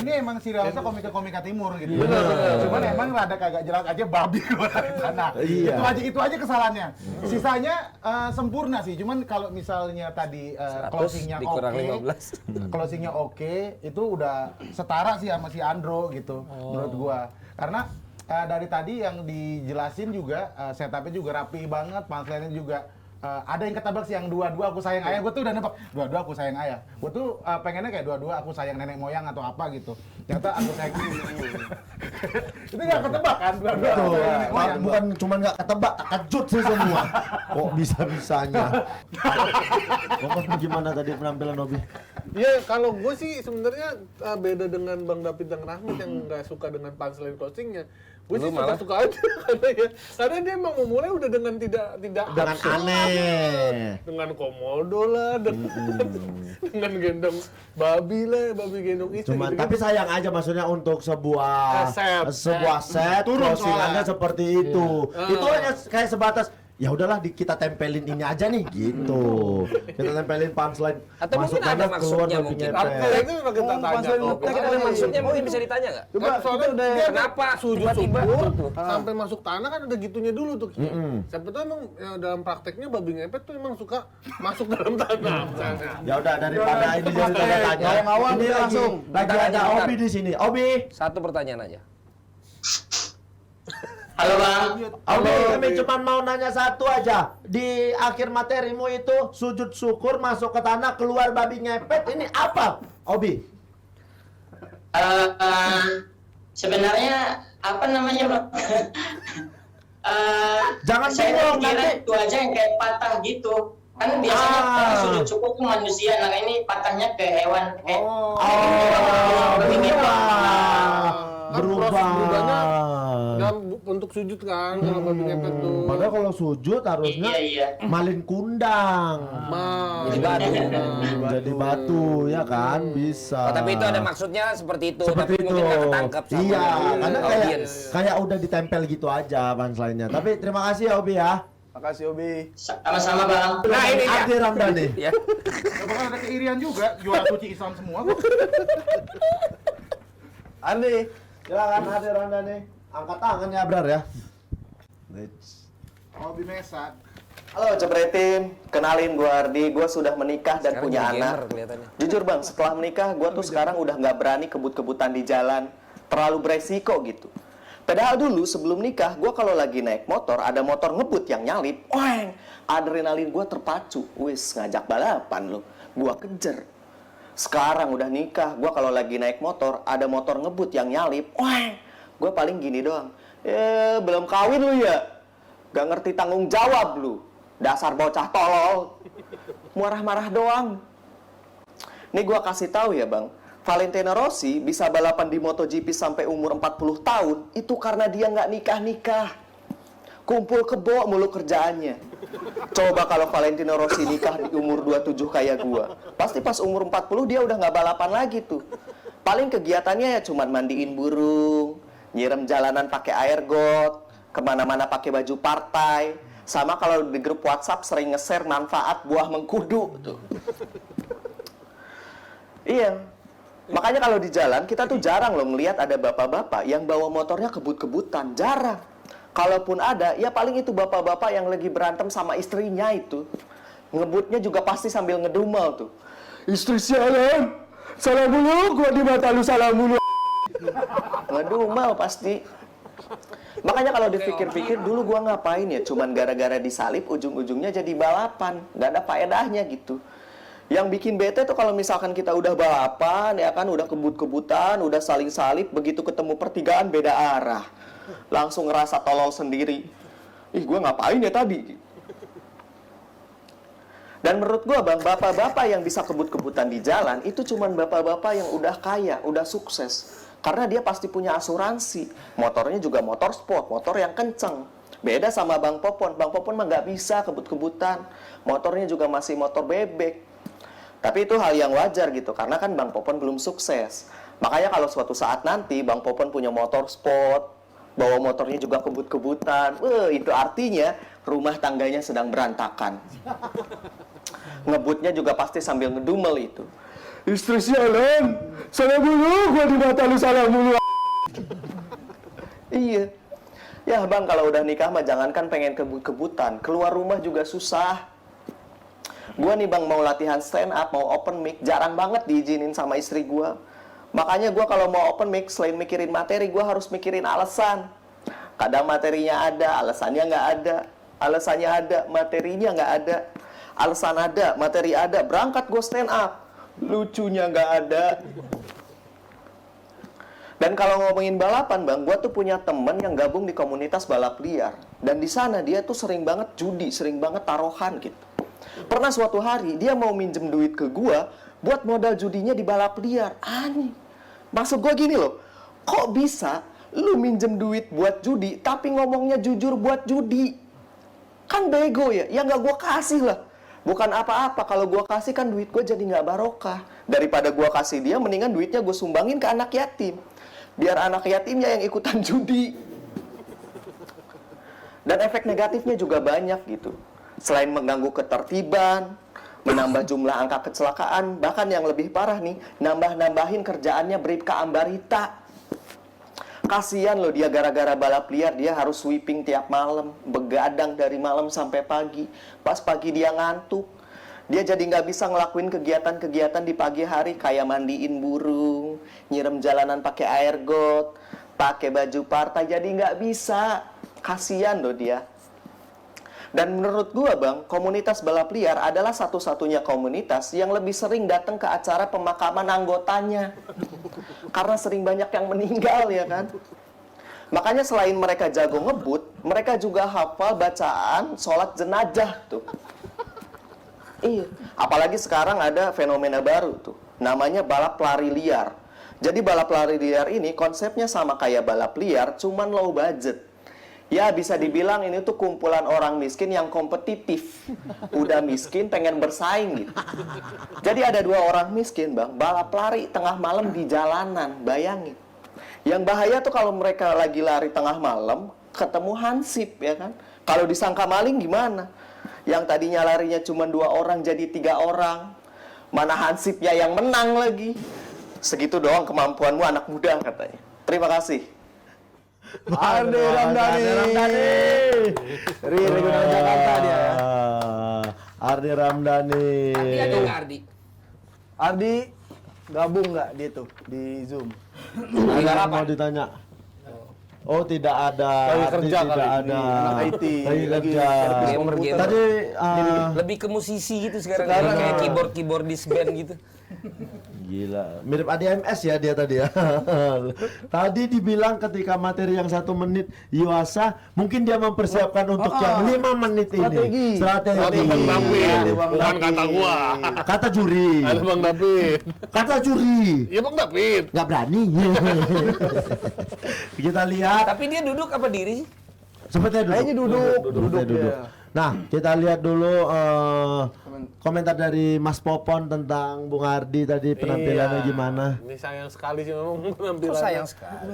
Ini emang serialnya komika-komika timur gitu. Cuman emang rada kagak jelas aja babi keluar dari tanah. Iya. Itu aja kesalahannya. Sisanya sempurna sih. Cuman kalau misalnya tadi closingnya dikurang oke, 15. closingnya oke, itu udah setara sih sama si Andro gitu menurut gua. Karena dari tadi yang dijelasin juga setupnya juga rapi banget, punchline-nya juga ada yang ketabrak sih yang dua-dua aku sayang ayah. Gue tuh udah nebak dua-dua aku sayang ayah. Gue tuh pengennya kayak dua-dua aku sayang nenek moyang atau apa gitu. Ternyata aku sayang itu nggak ketebak kan dua-dua aku sayang nenek moyang. Bukan cuma nggak ketebak, terkejut sih semua. Kok bisa-bisanya? Kok gimana tadi penampilan Obi? Ya kalau gue sih sebenarnya beda dengan Bang David dan Rahmat yang nggak suka dengan punchline closingnya. Gue sih suka aja karena dia emang memulai udah dengan tidak Dengan absurd. aneh. Dengan komodo lah, dengan gendong babi lah, babi gendong istri. Cuman gitu kan. tapi sayang aja maksudnya untuk sebuah set Turun closingannya soalnya. seperti itu. Itu hanya kayak sebatas ya udahlah kita tempelin ini aja nih gitu. Kita tempelin punchline Atau mungkin ada tanah, maksudnya babi mungkin. ngepet. Nah, itu memang kita tanya. punchline Kok. ngetek Ada maksudnya mungkin bisa ditanya nggak? Coba Kan soalnya kita udah dia Kenapa sujud tiba-tiba syukur sampai masuk tanah kan ada gitunya dulu tuh. Siapa tuh emang ya, dalam prakteknya babi ngepet tuh emang suka masuk dalam tanah. misalnya. Ya udah daripada ini jadi tanda tanya. yang awal Ini kita langsung. lagi Bentar, ada bentar. Obi di sini. Obi, Satu pertanyaan aja. Halo Bang. Obi, kami cuma mau nanya satu aja. Di akhir materimu itu sujud syukur masuk ke tanah keluar babi ngepet. Ini apa, Obi? Sebenarnya apa namanya Bang? Jangan saya bingung, kira nanti. itu aja yang kayak patah gitu. Kan biasanya orang sujud syukur tuh manusia, nah ini patahnya ke hewan. Berubah. Proses berubahnya dalam untuk sujud kan kalau babi ngepet tuh. Padahal kalau sujud harusnya Iya. malin kundang. Jadi batu. Jadi batu ya kan bisa. Oh, tapi itu ada maksudnya seperti itu, Seperti tapi itu. mungkin nggak ketangkep sama Iya, karena audiens. kayak udah ditempel gitu aja punchline-nya. Tapi terima kasih ya Obi ya. Makasih Obi. Sama-sama Bang. Nah ini dia. Ardi Ramdhani. Ya. Ya, bahkan ada keirian juga, juara suci Islam semua kok. Ardi. Silakan Ardi Ramdhani. Angkat tangannya Abrar ya. Hobi Mesak. Halo Cepretin, kenalin gue Ardi, gue sudah menikah dan Sekarang punya jadi anak. gamer kelihatannya. Jujur bang, setelah menikah gue tuh sekarang udah nggak berani kebut-kebutan di jalan, terlalu beresiko gitu. Padahal dulu sebelum nikah, gue kalau lagi naik motor, ada motor ngebut yang nyalip, weng, adrenalin gue terpacu, wis ngajak balapan lo, gue kejar. Sekarang udah nikah, gue kalau lagi naik motor, ada motor ngebut yang nyalip, weng, gue paling gini doang, belum kawin lu ya, gak ngerti tanggung jawab lu. Dasar bocah tolol. Marah-marah doang. Nih gua kasih tahu ya, Bang. Valentino Rossi bisa balapan di MotoGP sampai umur 40 tahun itu karena dia nggak nikah-nikah. Kumpul kebo mulu kerjaannya. Coba kalau Valentino Rossi nikah di umur 27 kayak gua. Pasti pas umur 40 dia udah nggak balapan lagi tuh. Paling kegiatannya ya cuman mandiin burung, nyiram jalanan pakai air got, kemana-mana pakai baju partai. Sama kalau di grup WhatsApp sering nge-share manfaat buah mengkudu tuh. Iya. Makanya kalau di jalan kita tuh jarang loh ngelihat ada bapak-bapak yang bawa motornya kebut-kebutan, jarang. Kalaupun ada, ya paling itu bapak-bapak yang lagi berantem sama istrinya itu. Ngebutnya juga pasti sambil ngedumel tuh. Istri sialan, salah mulu, gua di mata lu salah mulu. Ngedumel pasti. Makanya kalau dipikir-pikir dulu gua ngapain ya, cuman gara-gara disalip ujung-ujungnya jadi balapan, nggak ada faedahnya gitu. Yang bikin bete tuh kalau misalkan kita udah balapan ya kan, udah kebut-kebutan, udah saling salip, begitu ketemu pertigaan beda arah, langsung ngerasa tolol sendiri. Ih, gua ngapain ya tadi? Dan menurut gua bang, bapak-bapak yang bisa kebut-kebutan di jalan itu cuman bapak-bapak yang udah kaya, udah sukses. Karena dia pasti punya asuransi. Motornya juga motor sport, motor yang kenceng. Beda sama Bang Popon. Bang Popon mah nggak bisa kebut-kebutan. Motornya juga masih motor bebek. Tapi itu hal yang wajar gitu. Karena kan Bang Popon belum sukses. Makanya kalau suatu saat nanti Bang Popon punya motor sport, bawa motornya juga kebut-kebutan, itu artinya rumah tangganya sedang berantakan. Ngebutnya juga pasti sambil ngedumel itu. Istri sialan, salah mulu, gua di mata lu salah mulu. Iya. Ya bang, kalau udah nikah mah jangankan pengen kebut-kebutan, keluar rumah juga susah. Gua nih bang mau latihan stand up, mau open mic, jarang banget diizinin sama istri gua. Makanya gua kalau mau open mic, selain mikirin materi, gua harus mikirin alasan. Kadang materinya ada, alasannya nggak ada. Alasannya ada, materinya nggak ada. Alasan ada, materi ada, berangkat gua stand up. Lucunya nggak ada. Dan kalau ngomongin balapan bang, gue tuh punya temen yang gabung di komunitas balap liar. Dan di sana dia tuh sering banget judi, sering banget taruhan gitu. Pernah suatu hari dia mau minjem duit ke gue buat modal judinya di balap liar. Aneh. Maksud gue gini loh, kok bisa lu minjem duit buat judi tapi ngomongnya jujur buat judi? Kan bego ya, ya nggak gue kasih lah. Bukan apa-apa, kalau gue kasih kan duit gue jadi nggak barokah. Daripada gue kasih dia, mendingan duitnya gue sumbangin ke anak yatim. Biar anak yatimnya yang ikutan judi. Dan efek negatifnya juga banyak gitu. Selain mengganggu ketertiban, menambah jumlah angka kecelakaan, bahkan yang lebih parah nih, nambah-nambahin kerjaannya Bribka Ambarita. Kasian loh dia gara-gara balap liar, dia harus sweeping tiap malam, begadang dari malam sampai pagi. Pas pagi dia ngantuk, dia jadi nggak bisa ngelakuin kegiatan-kegiatan di pagi hari kayak mandiin burung, nyiram jalanan pakai air got, pakai baju partai, jadi nggak bisa. Kasian loh dia. Dan menurut gua bang, komunitas balap liar adalah satu-satunya komunitas yang lebih sering datang ke acara pemakaman anggotanya. Karena sering banyak yang meninggal ya kan. Makanya selain mereka jago ngebut, mereka juga hafal bacaan sholat jenazah tuh. Iya, apalagi sekarang ada fenomena baru tuh, namanya balap lari liar. Jadi balap lari liar ini konsepnya sama kayak balap liar, cuman low budget. Ya bisa dibilang ini tuh kumpulan orang miskin yang kompetitif. Udah miskin pengen bersaing gitu. Jadi ada dua orang miskin bang, balap lari tengah malam di jalanan, bayangin. Yang bahaya tuh kalau mereka lagi lari tengah malam, ketemu hansip ya kan. Kalau disangka maling gimana? Yang tadinya larinya cuma 2 orang jadi 3 orang. Mana hansipnya yang menang lagi. Segitu doang kemampuanmu anak muda katanya. Terima kasih. Ardi Ramdhani. Dari regional Jakarta dia ya. Ardi Ramdhani. Ardi ada nggak Ardi? Ardi gabung nggak dia tuh di Zoom? Ada mau ditanya? Oh, tidak ada. Lagi Ardi kerja tidak kali ada. Anak IT. Lagi kerja. Gamer. Tadi Lebih ke musisi gitu sekarang kayak keyboardis band gitu. gila, mirip ADMS ya dia tadi ya. Tadi dibilang ketika materi yang 1 menit Yuasa, mungkin dia mempersiapkan untuk yang 5 menit ini. Strategi. Bang David, bukan kata gua. Kata juri. Ada Bang David. Kata juri. Ya Bang David. Nggak berani. Kita lihat. Tapi dia duduk apa diri sih? Sepertinya duduk. Kayaknya duduk. Sepertinya duduk. Ya. Nah, kita lihat dulu komentar dari Mas Popon tentang Bung Ardi tadi, penampilannya Iya. gimana? Ini sayang sekali sih memang penampilannya. Kok sayang sekali.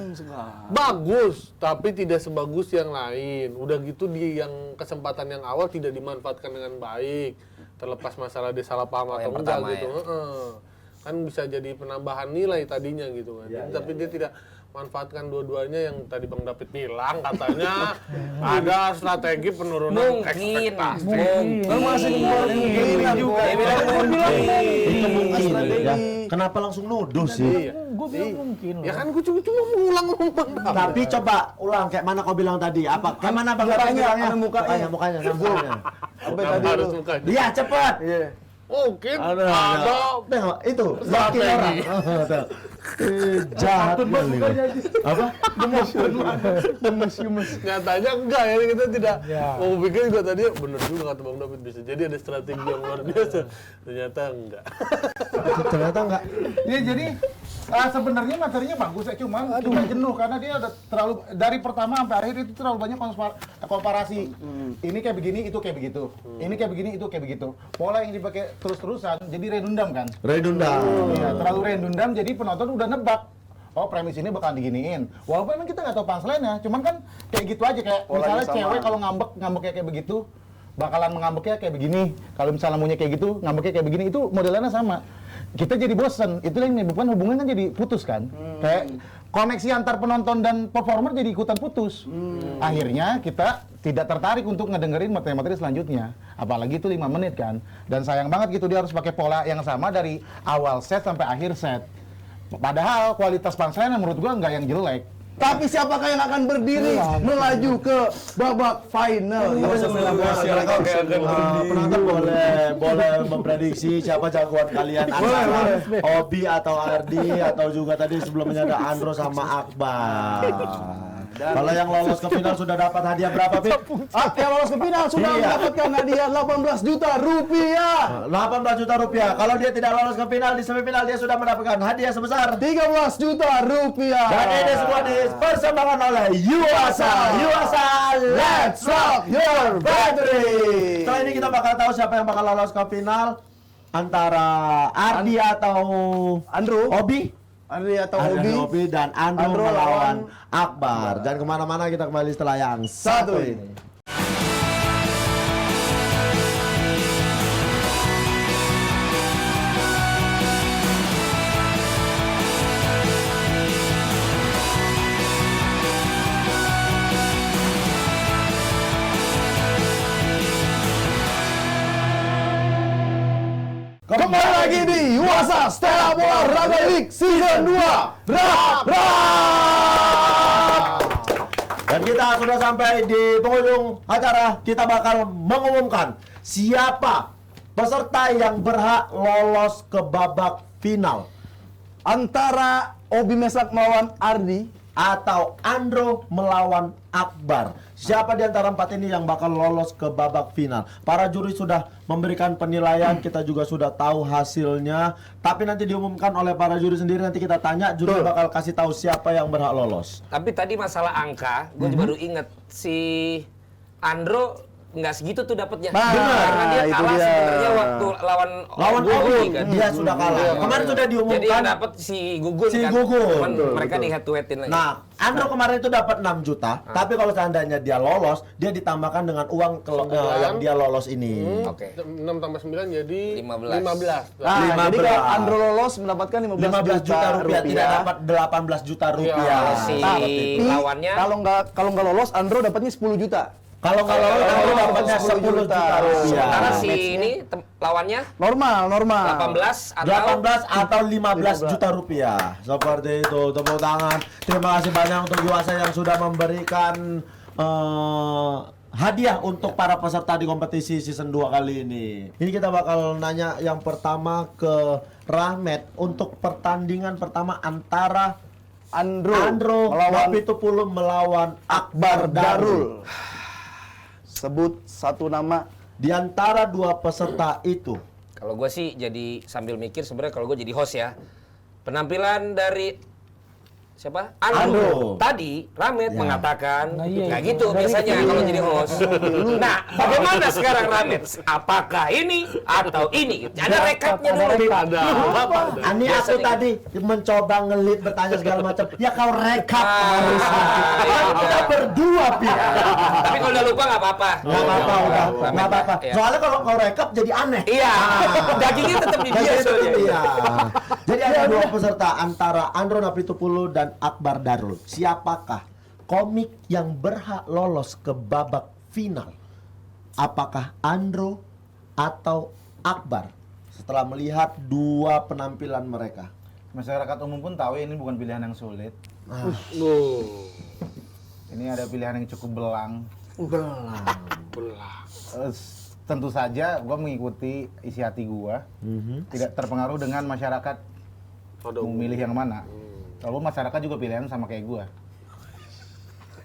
Bagus, tapi tidak sebagus yang lain. Udah gitu di yang kesempatan yang awal tidak dimanfaatkan dengan baik. Terlepas masalah dia salah paham atau yang enggak pertama gitu. Kan bisa jadi penambahan nilai tadinya gitu kan. Tapi dia tidak manfaatkan dua-duanya yang tadi Bang David bilang katanya ada strategi penurunan ekspektasi. Kan masih kemungkinan juga. Dia bilang Itu mungkin Strategi. ya. Kenapa langsung nuduh sih? Gue bilang mungkin loh. Ya kan gue cuma mengulang ngomong Bang David. Tapi coba ulang kayak mana kau bilang tadi? Apa? Kayak mana Bang David bilangnya? Mukanya, sambungnya. Apa tadi Harus lu? mukanya. Iya, cepat. Iya. Mungkin Ada. Tengok, itu Strategi. yakin orang. Jahat kali. Apa? nyatanya enggak ya, kita tidak mau pikir juga tadi bener juga kata Bang David, bisa jadi ada strategi yang luar biasa, ternyata enggak. Ternyata enggak. Ya jadi sebenarnya materinya bagus ya, cuman kita jenuh karena dia udah terlalu dari pertama sampai akhir itu terlalu banyak komparasi. Ini kayak begini, itu kayak begitu. Ini kayak begini, itu kayak begitu. Pola yang dipakai terus-terusan jadi redundam kan? Redundant. Iya, terlalu redundam jadi penonton udah nebak. Oh, premis ini bakal diginiin. Walaupun emang kita nggak tahu punchline-nya, cuman kan kayak gitu aja, kayak misalnya sama. cewek kalau ngambek kayak begitu, bakalan mengambeknya kayak begini. Kalau misalnya maunya kayak gitu, ngambeknya kayak begini, itu modelannya sama. Kita jadi bosen, itu yang menyebabkan hubungan kan jadi putus kan. Kayak koneksi antar penonton dan performer jadi ikutan putus. Akhirnya kita tidak tertarik untuk ngedengerin materi-materi selanjutnya. Apalagi itu 5 menit kan. Dan sayang banget gitu dia harus pakai pola yang sama dari awal set sampai akhir set. Padahal kualitas punchline menurut gua nggak yang jelek. Tapi siapakah yang akan berdiri melaju ke babak final? Penonton boleh memprediksi siapa jagoan kalian antara Obi atau Ardi atau juga tadi sebelumnya ada Andro sama Akbar. Kalau yang lolos ke final sudah dapat hadiah berapa, Pip? Yang lolos ke final sudah mendapatkan hadiah 18 juta rupiah. 18 juta rupiah. Kalau dia tidak lolos ke final, di semifinal dia sudah mendapatkan hadiah sebesar 13 juta rupiah. dan ini semua dipersembahkan oleh Yuasa. Yuasa, let's rock your battery. Setelah ini kita bakal tahu siapa yang bakal lolos ke final antara Ardi atau Andrew, Obi. Andri atau Ardi Obi. dan Andro Andro melawan lawan Akbar. Dan kemana-mana kita kembali setelah yang satu ini. Kembali lagi di Yuasa Stella Bola Raga League Season 2. Dan kita sudah sampai di penghujung acara. Kita bakal mengumumkan siapa peserta yang berhak lolos ke babak final. Antara Obi Mesak melawan Ardi Atau Andro melawan Akbar. Siapa di antara 4 ini yang bakal lolos ke babak final? Para juri sudah memberikan penilaian, kita juga sudah tahu hasilnya. Tapi nanti diumumkan oleh para juri sendiri, nanti kita tanya, juri bakal kasih tahu siapa yang berhak lolos. Tapi tadi masalah angka, gue baru inget si Andro nggak segitu tuh dapatnya. Nah, Karena dia itu kalah dia. sebenarnya waktu lawan Gugun kan. dia sudah kalah. Kemarin sudah Jadi diumumkan. yang dapat si Gugun Si kan. Gugun. Cuman Betul, mereka di head to headin lagi. Nah, Andro kemarin itu dapat 6 juta, tapi kalau seandainya dia lolos, dia ditambahkan dengan uang yang dia lolos ini. Oke. 6 tambah 9 jadi 15. 15. Nah, jadi 15. kalau Andro lolos mendapatkan 15 juta rupiah, tidak dapat 18 juta rupiah. Kalau si Tapi lawannya kalau nggak lolos Andro dapatnya 10 juta. Kalau nggak lolos, Andro dapatnya 10 juta rupiah. sementara si Matchnya. ini lawannya Normal. 18 atau 18 atau 15 juta rupiah. Seperti itu, tepuk tangan. Terima kasih banyak untuk Yuasa yang sudah memberikan hadiah untuk para peserta di kompetisi season 2 kali ini. Ini kita bakal nanya yang pertama ke Rahmat untuk pertandingan pertama antara Andro melawan Napitupulu melawan Akbar Darul. sebut satu nama. Di antara dua peserta itu, kalau gue sih jadi sambil mikir sebenarnya kalau gue jadi host ya. Penampilan dari siapa? Andro. Tadi Ramet Ya. mengatakan Nah, iya, kayak itu. gitu Dari biasanya itu. kalau jadi host. Nah, bagaimana sekarang Ramet? Apakah ini atau ini? Ada rekapnya dulu. Ani aku tadi mencoba ngelit bertanya segala macam. Ya kau rekap harus. Kita berdua pihak. Tapi kalau udah lupa nggak apa-apa. Nggak apa-apa udah, Ramet, nggak apa-apa. iya. Soalnya kalau kau rekap jadi aneh. Iya, dagingnya tetap di dia soalnya. Iya. Jadi ada dua peserta antara Andro Napitupulu dan Akbar Darul. Siapakah komik yang berhak lolos ke babak final? Apakah Andro atau Akbar? Setelah melihat dua penampilan mereka. Masyarakat umum pun tahu ini bukan pilihan yang sulit. Ini ada pilihan yang cukup belang. Tentu saja gue mengikuti isi hati gue. Tidak terpengaruh dengan masyarakat mau milih yang mana. Kalau masyarakat juga pilihan sama kayak gue.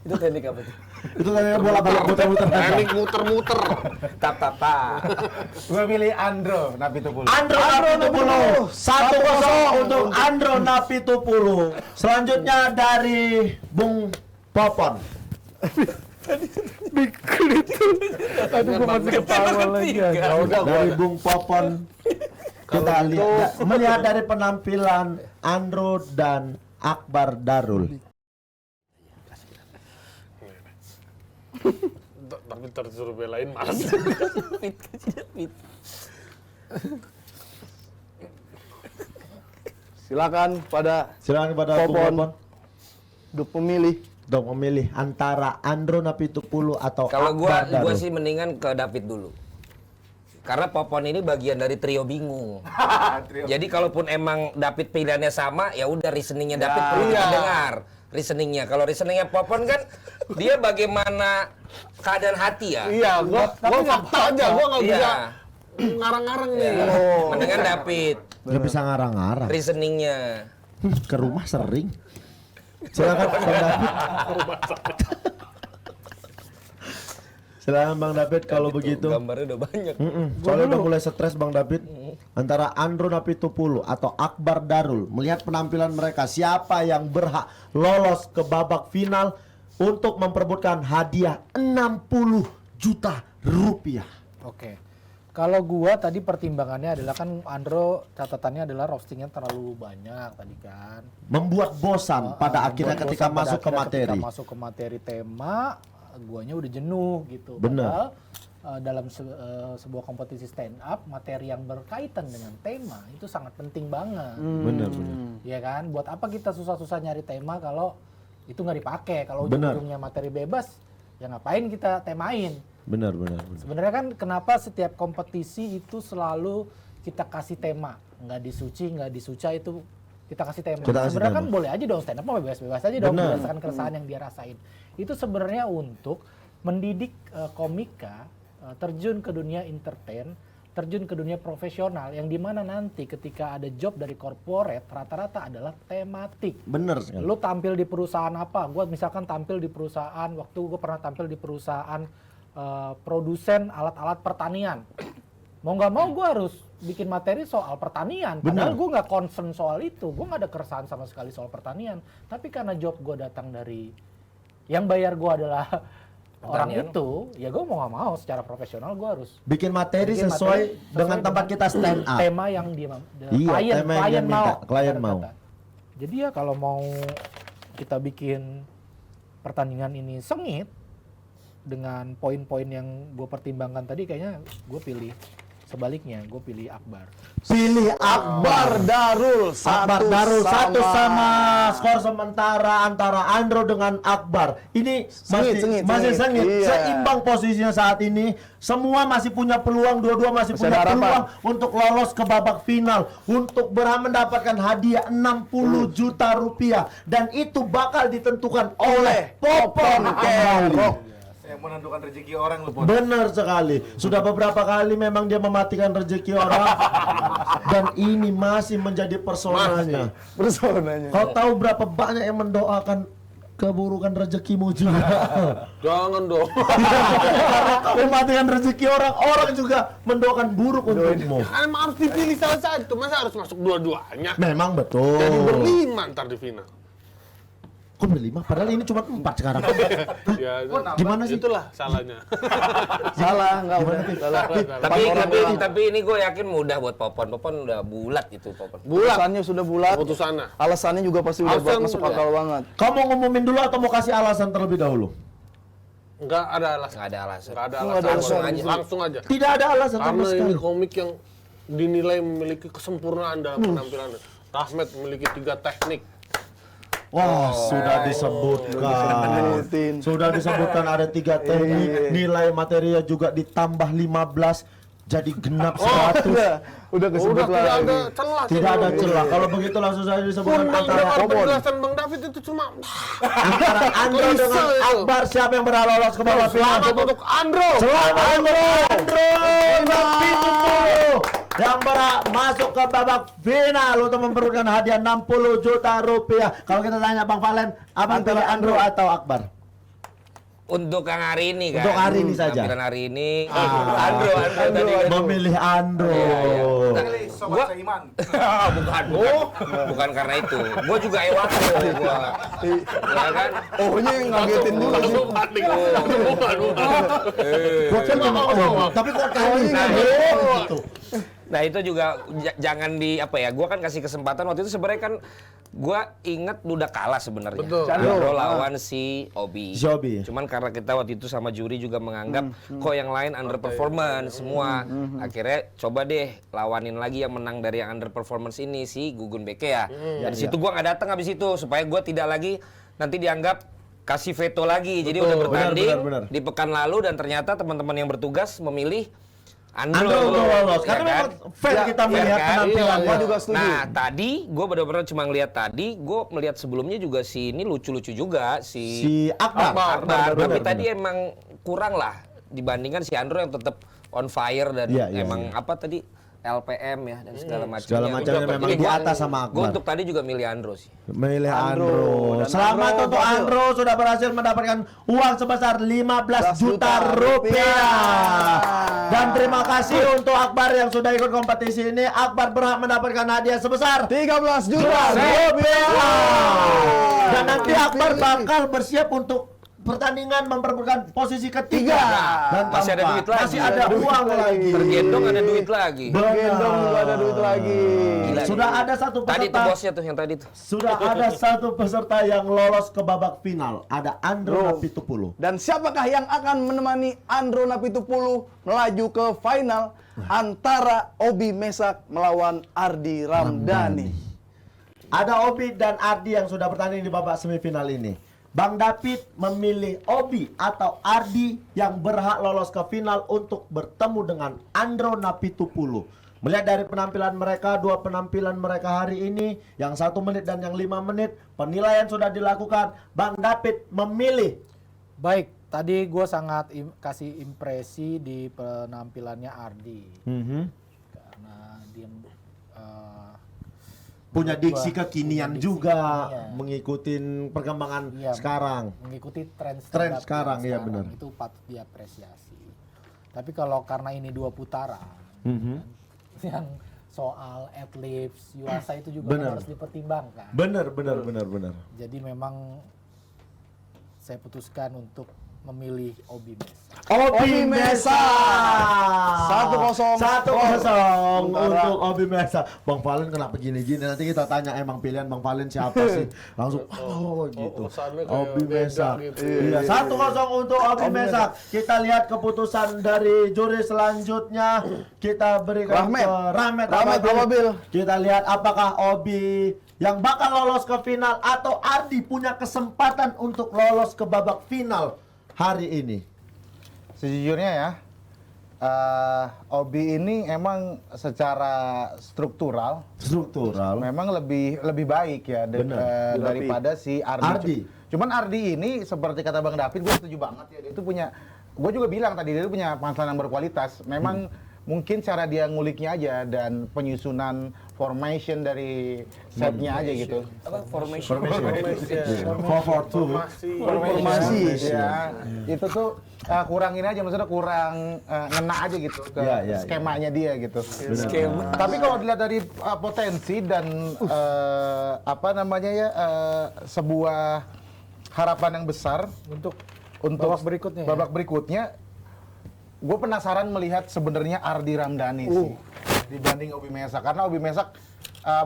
Itu teknik apa tuh? Itu tadi bola balik muter-muter. Teknik muter-muter. Tap. Gue pilih Andro Napitupulu. Andro Napitupulu 1-0 untuk Andro Napitupulu. Selanjutnya dari Bung Popon. Aduh, gue masih ketawa lagi. Dari Bung Popon kita lihat melihat dari penampilan Andro dan Akbar Darul. Tapi tersuruh belain malas. Silakan pada Silakan kepada Bung Popon. Popon untuk memilih. untuk memilih antara Andro Napitupulu atau Kalau Akbar gua Darul. sih mendingan ke David dulu. Karena Popon ini bagian dari trio bingung. Jadi kalaupun emang David pilihannya sama, ya udah reasoningnya David perlu kita dengar. Reasoningnya. Kalau reasoningnya Popon kan dia bagaimana keadaan hati ya. Iya, gua fakta aja, gua nggak bisa Iya. ngarang-ngarang nih. Mendingan David. Nggak bisa ngarang-ngarang. Reasoningnya. Ke rumah sering. Silakan Bang David. Silakan Bang David kalau begitu. Gambarnya udah banyak. Soalnya udah mulai stres Bang David. Antara Andro Napitupulu atau Akbar Darul, melihat penampilan mereka, siapa yang berhak lolos ke babak final untuk memperebutkan hadiah 60 juta rupiah. Oke. Kalau gua tadi pertimbangannya adalah kan Andro catatannya adalah roastingnya terlalu banyak tadi kan. Membuat bosan pada akhirnya Membuat ketika bosan pada masuk ke akhirnya materi. Ketika masuk ke materi tema, guanya udah jenuh gitu. Bener. Padahal dalam sebuah kompetisi stand up, materi yang berkaitan dengan tema itu sangat penting banget. Bener. Iya kan? Buat apa kita susah-susah nyari tema kalau itu nggak dipakai? Kalau Bener. ujung-ujungnya materi bebas, ya ngapain kita temain? Benar. Sebenarnya kan kenapa setiap kompetisi itu selalu kita kasih tema, nggak disuci, nggak disuca itu kita kasih tema. Kita kasih Sebenarnya kan tema. boleh aja dong stand up mau bebas-bebas aja dong Benar. berdasarkan keresahan yang dia rasain. Itu sebenarnya untuk mendidik komika terjun ke dunia entertain, terjun ke dunia profesional yang dimana nanti ketika ada job dari corporate rata-rata adalah tematik. Bener sekali. Lu tampil di perusahaan apa? Gua misalkan tampil di perusahaan, waktu gue pernah tampil di perusahaan produsen alat-alat pertanian. Mau nggak mau gue harus bikin materi soal pertanian. Padahal gue nggak concern soal itu. Gue nggak ada keresahan sama sekali soal pertanian. Tapi karena job gue datang dari yang bayar gue adalah orang Pertanian. itu, ya gue mau nggak mau secara profesional gue harus Bikin materi bikin sesuai materi dengan tempat kita stand up. tema yang dia Iya, tema yang dia minta, klien Ibarat mau. kata. Jadi ya kalau mau kita bikin pertandingan ini sengit dengan poin-poin yang gue pertimbangkan tadi, kayaknya gue pilih sebaliknya, gue pilih Akbar. Pilih Akbar Darul Akbar Darul satu sama skor sementara antara Andro dengan Akbar. Ini masih sengit. Iya. Seimbang posisinya saat ini. Semua masih punya peluang, dua-dua masih Masih punya ada harapan. peluang untuk lolos ke babak final, untuk berhak mendapatkan hadiah 60 juta rupiah, dan itu bakal ditentukan oleh Popon kembali. Yang menentukan rezeki orang lu, Pon. Benar sekali. Sudah beberapa kali memang dia mematikan rezeki orang, dan ini masih menjadi personanya. Personanya. Kau tahu berapa banyak yang mendoakan keburukan rezekimu juga? Jangan dong. Karena kau mematikan rezeki orang, orang juga mendoakan buruk untukmu. Kan emang harus dipilih salah satu, masa harus masuk dua-duanya? Memang betul. Jadi berlima ntar di final. Kok berlima? Padahal ini cuma 4 sekarang. Ya, Gimana sih? itulah salahnya. Salah, enggak udah. Salah. Tapi ini gue yakin mudah buat Popon. Popon udah bulat gitu Popon. Putusannya sudah bulat. Putusannya. Alasannya juga pasti udah Alasan masuk udah. akal banget. Kau mau ngumumin dulu atau mau kasih alasan terlebih dahulu? Enggak ada alasan. Nggak ada alasan. Enggak ada Nggak alasan. ada alasan. Langsung aja. Tidak ada alasan sama Karena sekali. ini komik yang dinilai memiliki kesempurnaan dalam penampilannya. Rahmat memiliki 3 teknik. Wah, sudah disebutkan. Sudah disebutkan ada 3 teknik. Nilai materinya juga ditambah 15, jadi genap 100. Udah kesebut Udah tidak lagi. ada celah. Tidak ada celah. Kalau begitu langsung saja disebutkan Mendengar antara penjelasan Bang David itu cuma antara Andro Bisa dengan itu. Akbar, siapa yang berhak lolos ke babak final? selamat untuk Andro. Selamat Andro Napitupulu yang berhak masuk ke babak final untuk memperebutkan hadiah 60 juta rupiah. Kalau kita tanya Bang Valen, abang pilih Andro atau Akbar? Untuk yang hari ini kan. Untuk hari ini saja. Tampilan hari ini. Andro tadi kan. Memilih Andro. Sobat Seiman. Bukan karena itu. Gue juga ewaku gua. Ya kan? Oh, ini ngagetin dulu. Langsung balik. Bukan. Gua kan cuma tapi kok kali gitu. Nah itu juga jangan di apa ya? Gua kan kasih kesempatan waktu itu sebenarnya kan gua inget udah kalah sebenarnya. Betul. Andro lawan si Obi. Si Obi. Cuman karena kita waktu itu sama juri juga menganggap kok yang lain underperformance semua. Akhirnya coba deh lawanin lagi yang menang dari yang underperformance ini si Gugun Beke ya. Dari situ gua nggak datang habis itu supaya gua tidak lagi nanti dianggap kasih veto lagi. Jadi udah bertanding benar. di pekan lalu dan ternyata teman-teman yang bertugas memilih Andro lolos. ya Karena kan? memang fair kita melihat kan? penampilan. Gua juga setuju. Nah tadi gue benar-benar cuma ngeliat tadi, gue melihat sebelumnya juga si ini lucu-lucu juga Si Akbar. Akbar. Tapi Benar, tadi benar. emang kurang lah dibandingkan si Andro yang tetap on fire dan Iya, iya, emang iya. apa tadi LPM ya dan segala macamnya. Segala macamnya memang di atas sama Gue Akbar. untuk tadi juga milih Andro sih. Milih Andro. Andro. Dan Selamat Andro untuk berhasil. Andro sudah berhasil mendapatkan uang sebesar 15 juta rupiah. Dan terima kasih untuk Akbar yang sudah ikut kompetisi ini. Akbar berhak mendapatkan hadiah sebesar 13 juta rupiah. Dan nanti Akbar bakal bersiap untuk pertandingan memperebutkan posisi ketiga. Dan Masih ada tampak duit lagi. Masih ada uang lagi. Tergendong ada duit lagi. Gendong juga ada duit lagi. Gila, Sudah gila. ada satu Tadi tuh peserta. bosnya tuh yang tadi tuh. Sudah ada satu peserta yang lolos ke babak final. Ada Andro Napitupulu. Dan siapakah yang akan menemani Andro Napitupulu melaju ke final antara Obi Mesak melawan Ardi Ramdhani? Ada Obi dan Ardi yang sudah bertanding di babak semifinal ini. Bang David memilih Obi atau Ardi yang berhak lolos ke final untuk bertemu dengan Andro Napitupulu. Melihat dari penampilan mereka, 2 penampilan mereka hari ini, yang 1 menit dan yang 5 menit, penilaian sudah dilakukan. Bang David memilih. Baik, tadi gue sangat kasih impresi di penampilannya Ardi karena dia Punya diksi kekinian punya diksi juga, kekinian. mengikuti perkembangan Iya, sekarang. mengikuti tren Tren stand up sekarang, yang iya benar. itu patut diapresiasi. Tapi kalau karena ini 2 putaran, yang soal adlibs, Yuasa itu juga Benar. harus dipertimbangkan. Benar. Jadi memang saya putuskan untuk memilih Obi Mesa. Obi Mesa. 1-0. 1-0 untuk Obi Mesa. Bang Valen kenapa gini-gini? Nanti kita tanya emang pilihan Bang Valen siapa sih? Langsung gitu. kesannya kayak Obi beda Mesa. gitu. Iya, 1-0 untuk Obi Mesa. Kita lihat keputusan dari juri selanjutnya. Kita berikan Rahmat. ke Rahmat Ababil. Ababil. Kita lihat apakah Obi yang bakal lolos ke final atau Ardi punya kesempatan untuk lolos ke babak final hari ini. Sejujurnya ya, Obi ini emang secara struktural memang lebih baik ya daripada si Ardi. Cuman Ardi ini seperti kata Bang David, gue setuju banget ya. Dia itu punya, gue juga bilang tadi, dia itu punya penampilan yang berkualitas. Memang mungkin cara dia nguliknya aja dan penyusunan formation dari setnya aja gitu. Apa formation? Formasi ya. Itu tuh kurang ini aja, maksudnya kurang ngena aja gitu ke skemanya dia gitu. Skema. Tapi kalau dilihat dari potensi dan apa namanya ya, sebuah harapan yang besar untuk babak berikutnya, gue penasaran melihat sebenarnya Ardi Ramdhani sih dibanding Obi Mesa, karena Obi Mesa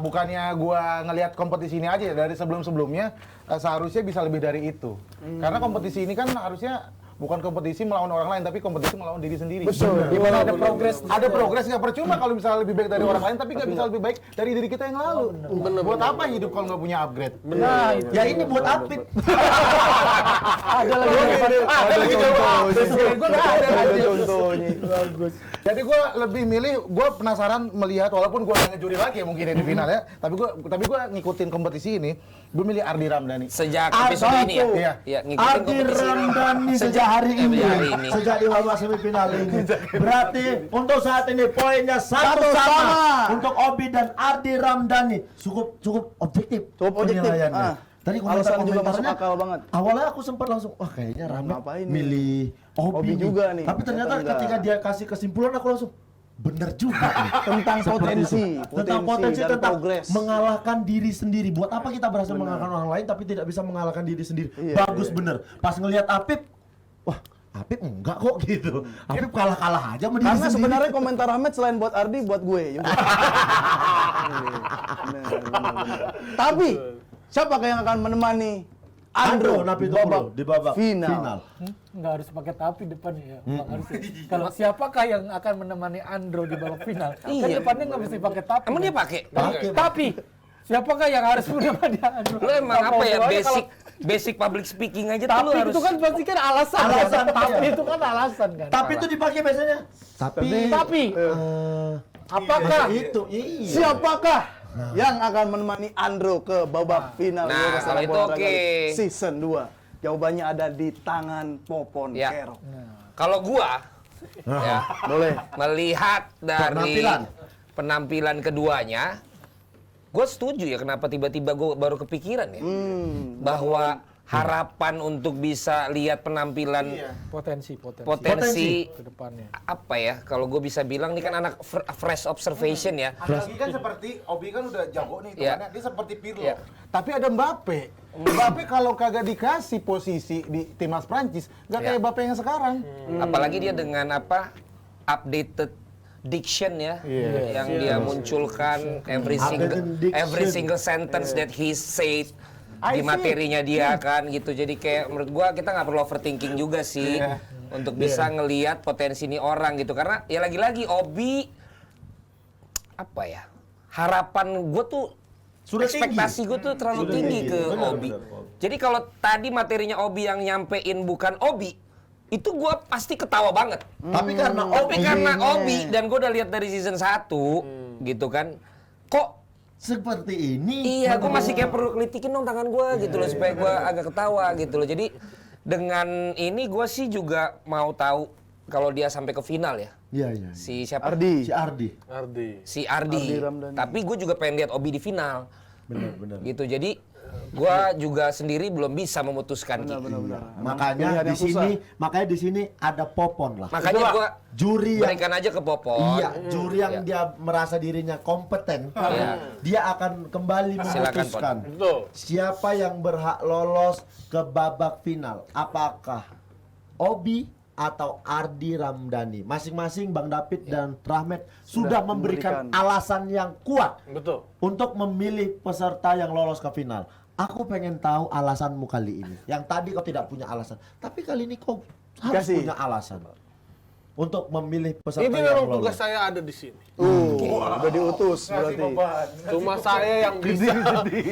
bukannya gue ngelihat kompetisi ini aja, dari sebelum-sebelumnya seharusnya bisa lebih dari itu. Karena kompetisi ini kan harusnya bukan kompetisi melawan orang lain, tapi kompetisi melawan diri sendiri. Betul. Gimana ada progres? Ada progres, nggak percuma kalau misalnya lebih baik dari orang lain, tapi nggak bisa lebih baik dari diri kita yang lalu. Buat apa hidup kalau nggak punya upgrade? Nah, ya ini buat Apit. Ada lagi contohnya. Bagus. Jadi gue lebih milih, gue penasaran melihat, walaupun gue nggak ngejuri lagi ya mungkin di final ya, tapi gue ngikutin kompetisi ini, gue milih Ardi Ramdhani. Sejak episode ini ya? Iya. Ngikutin Ardi kompetisi. Ramdhani sejak hari ini, sejak di babak semifinal ini. Berarti untuk saat ini poinnya satu sama untuk Obi dan Ardi Ramdhani. Cukup objektif. Cukup objektif. penilaiannya. Tadi Alasan juga masuk komentarnya akal banget. awalnya aku sempat langsung, wah kayaknya Rahmat Ngapain nih? milih Obi nih. juga nih. Tapi ternyata Ternyata ketika enggak. dia kasih kesimpulan aku langsung bener juga nih. Tentang Seperti potensi, itu. Tentang potensi, dan tentang progres. mengalahkan diri sendiri. Buat apa kita berhasil mengalahkan orang lain tapi tidak bisa mengalahkan diri sendiri? Bagus bener. Pas ngelihat Apip, wah Apip enggak kok gitu. Apip kalah-kalah aja sama diri Karena sendiri. sebenarnya komentar Ahmed selain buat Ardi, buat gue juga. Bener. Tapi siapa yang akan menemani Andro Napitoglu di babak final. Nggak harus pakai tapi depannya ya. Bang Arsi. Kalau siapakah yang akan menemani Andro di babak final? Kan depannya nggak mesti pakai tapi. Emang dia pakai? Tapi siapakah yang harus menemani Andro? Lu emang apa ya, Kalau basic public speaking aja tuh lu tapi harus. itu kan pasti kan alasan. Alasan, kan? Tapi iya. itu kan alasan kan. Tapi itu dipakai biasanya. Tapi apakah itu iya. siapakah yang akan menemani Andro ke babak final Nah, Liga kalau Sepak itu Bola oke. Olahraga Season 2? Jawabannya ada di tangan Popon Ya. Kero. Kalau gua ya Boleh. melihat dari Penampilan. penampilan keduanya, gue setuju ya kenapa tiba-tiba gue baru kepikiran ya bahwa harapan untuk bisa lihat penampilan potensi potensi ke depannya. apa ya, kalau gue bisa bilang ini kan anak fresh observation ya. Apalagi kan seperti Obi kan udah jago nih, Iya. hitungannya. Dia seperti Pirlo. Iya. Tapi ada Mbappe. Mbappe kalau kagak dikasih posisi di timnas Prancis, nggak kayak Mbappe yang sekarang. Apalagi dia dengan apa updated diction ya, yang dia munculkan every single sentence that he said di materinya dia kan gitu. Jadi kayak menurut gua kita nggak perlu overthinking juga sih untuk bisa ngelihat potensi ini orang gitu, karena ya lagi-lagi Obi apa ya, harapan gua tuh Sudah ekspektasi gue tuh terlalu tinggi ke Obi. Jadi kalau tadi materinya Obi yang nyampein bukan Obi, itu gue pasti ketawa banget. Tapi karena Obi dan gue udah lihat dari season 1 gitu kan, kok seperti ini. iya gue masih kayak perlu kelitikin dong tangan gue gitu loh supaya gue agak ketawa gitu loh. Jadi dengan ini gue sih juga mau tahu kalau dia sampai ke final ya. Iya. Si siapa? Ardi. Si Ardi. Si Ardi. Ramdhani. Tapi gue juga pengen lihat Obi di final. Benar. Gitu. Jadi gue juga sendiri belum bisa memutuskan. Makanya di sini ada Popon lah. Makanya gue Juri yang berikan aja ke Popon. Iya, juri yang dia merasa dirinya kompeten, dia akan kembali Silakan, memutuskan Betul. siapa yang berhak lolos ke babak final. Apakah Obi atau Ardi Ramdhani. Masing-masing Bang David dan Rahmat sudah memberikan alasan yang kuat Betul. untuk memilih peserta yang lolos ke final. Aku pengen tahu alasanmu kali ini. Yang tadi kau tidak punya alasan, tapi kali ini kau harus punya alasan untuk memilih peserta Ini yang memang lolos. tugas saya ada di sini. Udah diutus berarti. Cuma saya yang bisa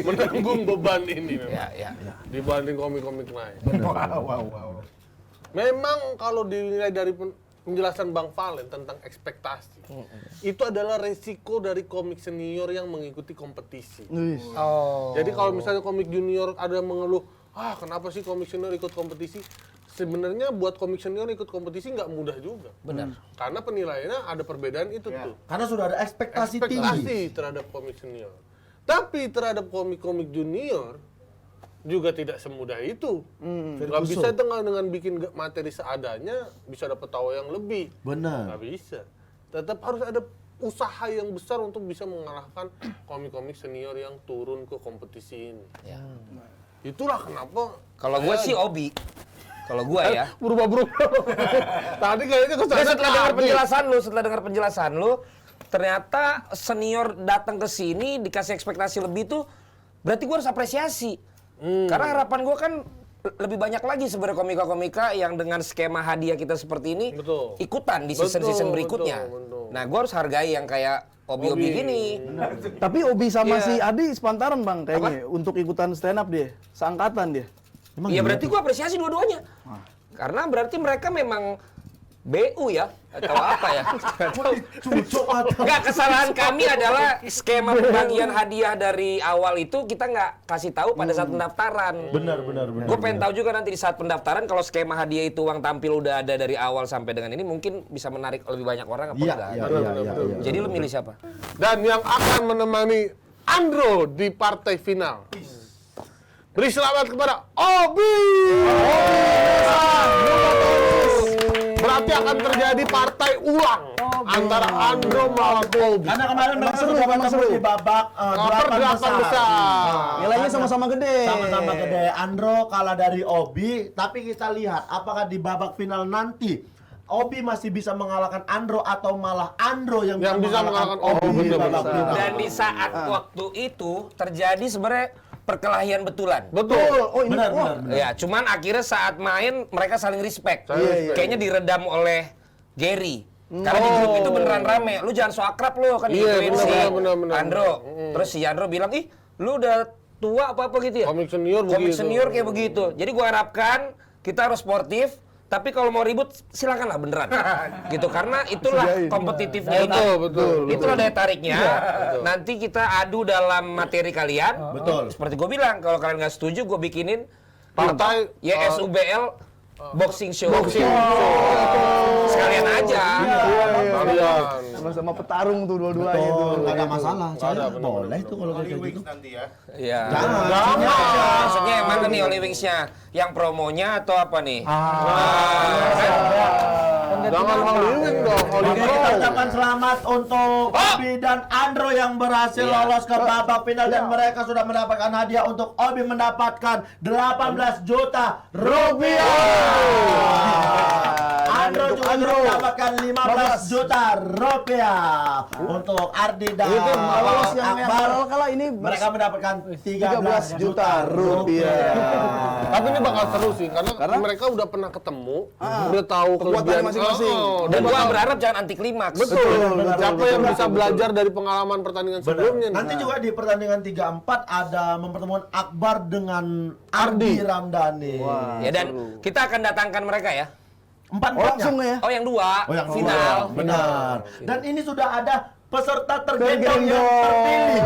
menanggung beban ini memang. Ya. Dibanding komik-komik lain. Wow. Memang kalau dinilai dari penjelasan Bang Valen tentang ekspektasi, itu adalah resiko dari komik senior yang mengikuti kompetisi. Jadi kalau misalnya komik junior ada mengeluh, kenapa sih komik senior ikut kompetisi? Sebenarnya buat komik senior ikut kompetisi nggak mudah juga. Benar. Karena penilaiannya ada perbedaan itu tuh. Karena sudah ada ekspektasi tinggi. Terhadap komik senior. Tapi terhadap komik-komik junior juga tidak semudah itu. Nggak bisa dengan bikin materi seadanya bisa dapat tawa yang lebih. Benar. Nggak bisa. Tetap harus ada usaha yang besar untuk bisa mengalahkan komik-komik senior yang turun ke kompetisi ini. Ya. Itulah kenapa. Kalau gue sih Obi. Kalau gue ya. Berubah-berubah. Tadi kayaknya Setelah dengar penjelasan lu, ternyata senior datang ke sini dikasih ekspektasi lebih tuh berarti gue harus apresiasi. Karena harapan gue kan lebih banyak lagi sebenarnya komika-komika yang dengan skema hadiah kita seperti ini ikutan di season-season berikutnya. Betul. Nah, gue harus hargai yang kayak Obi gini. Tapi Obi sama si Adi sepantaran Bang kayaknya untuk ikutan stand up dia. Seangkatan dia. Iya berarti gue apresiasi dua-duanya. Karena berarti mereka memang BU ya atau apa ya? Enggak, kesalahan kami adalah skema pembagian hadiah dari awal itu kita nggak kasih tahu pada saat pendaftaran. Benar. Gue pengen tahu juga nanti di saat pendaftaran kalau skema hadiah itu uang tampil udah ada dari awal sampai dengan ini mungkin bisa menarik lebih banyak orang apa enggak? Iya. Jadi lu milih siapa? Dan yang akan menemani Andro di partai final. Beri selamat kepada Obi. Berarti akan terjadi partai ulang antara Andro melawan Obi. Karena kemarin mereka sudah bertemu di babak 8 besar. Nilainya sama-sama gede. Sama-sama gede. Andro kalah dari Obi, tapi kita lihat apakah di babak final nanti Obi masih bisa mengalahkan Andro atau malah Andro yang bisa mengalahkan Obi di babak final. Dan di saat waktu itu terjadi sebenarnya perkelahian betulan. Betul. Oh ini Benar. Ya, cuman akhirnya saat main mereka saling respect. Kayaknya diredam oleh Gary. Karena di grup itu beneran rame. Lu jangan so akrab lu kan digituin si Andro. Terus si Andro bilang, "Ih, lu udah tua apa gitu ya?" Komik senior kayak begitu. Jadi gua harapkan kita harus sportif. Tapi kalau mau ribut silakanlah beneran. Gitu karena itulah kompetitifnya itu. Betul. Itulah daya tariknya. Nanti kita adu dalam materi kalian. Betul. Seperti gue bilang, kalau kalian nggak setuju, gue bikinin Partai YSUBL boxing show. Sekalian aja. sama-sama petarung tuh dua-duanya tuh. Nggak ada masalah. Saya boleh tuh kalau kayak gitu. nanti ya. Iya. Jangan. Maksudnya yang mana nih Holy Wings-nya? Yang promonya atau apa nih? Jangan Holy Wings dong. Holy Oke, kita ucapkan selamat untuk Obi dan Andro yang berhasil lolos ke babak final dan mereka sudah mendapatkan hadiah. Untuk Obi mendapatkan 18 juta rupiah. Andro juga mendapatkan 15 juta rupiah. Untuk Ardi dan Lolos yang Akbar, kalah ini mereka mendapatkan 13 juta rupiah. Tapi ini bakal seru sih karena mereka udah pernah ketemu, udah tahu kelebihan masing-masing. Dan gua berharap jangan anti klimaks. Betul. Siapa yang bisa belajar dari pengalaman pertandingan sebelumnya? Nanti juga di pertandingan 3-4 ada mempertemukan Akbar dengan Ardi Ramdhani. Ya dan kita akan datangkan mereka ya. 4-4 Langsung ya. Oh yang dua. Oh yang final. Benar. Dan ini sudah ada peserta tergendong yang terpilih.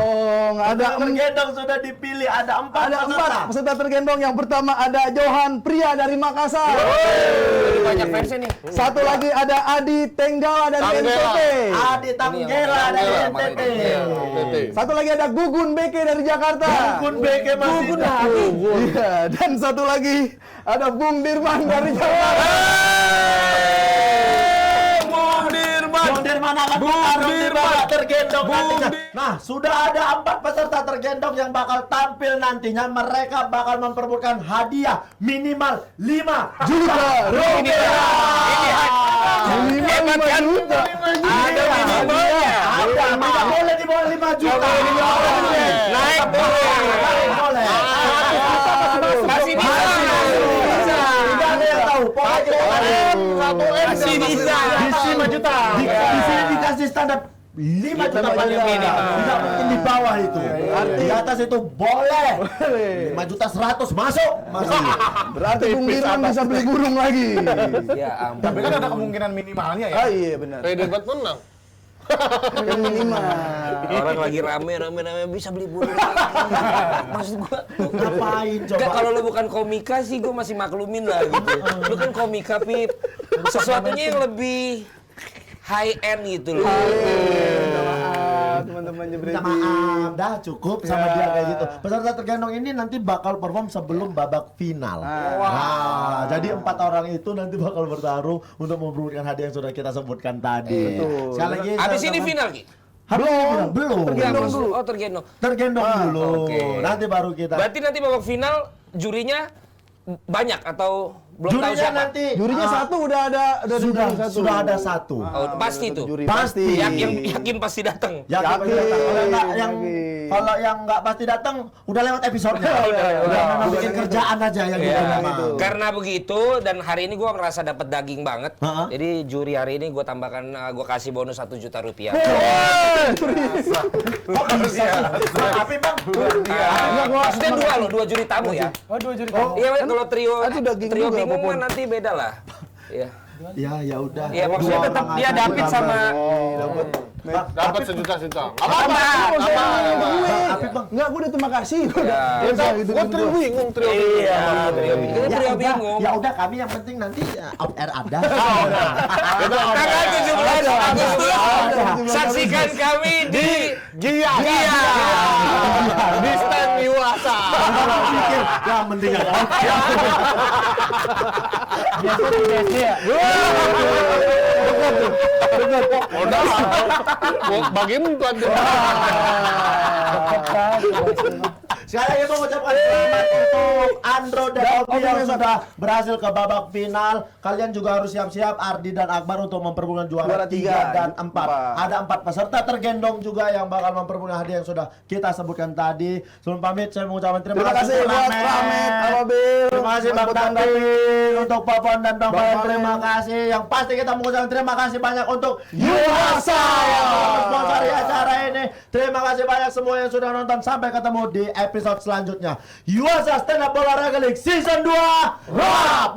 Ada Tergendong sudah dipilih, ada 4 ada peserta. 4 peserta tergendong. Yang pertama ada Johan Pria dari Makassar. Jadi banyak fansnya nih. Satu lagi ada Adi Tenggala dari NTT. Adi Tanggela dari NTT. Satu lagi ada Gugun Beke dari Jakarta. Gugun BG masih Iya, dan satu lagi ada Bung Dirman dari Jakarta. Bung Dirman. Bung Dirman akan bertarung di babak tergendong nantinya. Nah, sudah ada 4 peserta tergendong yang bakal tampil nantinya. Mereka bakal memperebutkan hadiah minimal 5 juta rupiah. Hebat kan? Ada minimalnya. Ada, tidak boleh di bawah 5 juta. Naik boleh. Masih bisa. Tidak ada yang tahu. Pokoknya Masih bisa. di 5 juta. Di sini dikasih standar 5 juta paling minimal. Tidak mungkin di bawah itu. Di atas itu boleh. 5 juta 100 masuk. Berarti Bung Dirman bisa beli burung lagi. Ya ampun. Tapi kan ada kemungkinan minimalnya ya. Ah iya benar. Debat menang. Yang minimal. Orang lagi rame bisa beli burung. Maksud gua Ngapain Enggak, coba? kalau lu bukan komika sih gua masih maklumin lah gitu. Lu kan komika, Pip. Sesuatunya yang lebih high end gitu loh. Teman-teman Minta Jebredi. maaf, dah cukup sama dia kayak gitu. Peserta tergendong ini nanti bakal perform sebelum babak final. Nah, jadi 4 orang itu nanti bakal bertarung untuk memperebutkan hadiah yang sudah kita sebutkan tadi. Betul. Sekali lagi, Habis saya ini ucapkan- final, Ki. Belum. Tergendong dulu. Oh, tergendong. Tergendong dulu. oke. Nanti baru kita. Berarti nanti babak final jurinya banyak atau belum tahu Jurinya siapa? nanti Jurinya satu udah ada sudah ada satu. Oh, pasti tuh. Juri Pasti. Yakin pasti datang. Yakin. Yakin. Kalau yang nggak pasti datang udah lewat episodenya. Udah memang bikin kerjaan aja yang Ya, gitu memang. karena begitu dan hari ini gua merasa dapat daging banget. Ha-ha. Jadi juri hari ini gua tambahkan gua kasih bonus 1 juta rupiah. Kok bisa sih? Tapi Bang, Maksudnya 2 loh, 2 juri tamu ya. Oh, 2 juta. Iya, kalau trio itu daging trio juga, bingung Popon. mah nanti beda lah. Iya. ya udah. Iya, maksudnya Dua tetap orang dia aja David ditambah. sama Dapat sejuta-juta. Tapi Bang, Enggak, gue udah terima kasih. Ya. Gua trio bingung, trio bingung. Iya, trio bingung. Kita trio bingung. ya udah kami yang penting nanti off air ada. Tanggal 17 Agustus saksikan kami di Gia. Di stand Yuasa. Pikir, ya mendingan off air. Biasa di BSD ya. Udah. Bagimu tuan. Sekali lagi mengucapkan selamat untuk Andro dan Obi yang sudah berhasil ke babak final. Kalian juga harus siap-siap Ardi dan Akbar untuk memperebutkan juara 3 dan 4. Ada 4 peserta tergendong juga yang bakal memperebutkan hadiah yang sudah kita sebutkan tadi. Sebelum pamit saya mengucapkan terima kasih buat Ramet, Ababil. Terima kasih Bang Tandi untuk Popon dan Bang Bayan. Terima kasih. Yang pasti kita mengucapkan terima kasih banyak untuk Yuasa yang sponsori acara ini. Terima kasih banyak semua yang sudah nonton. Sampai ketemu di episode selanjutnya. Yuasa Stand Up Olahraga League Season 2 Rap!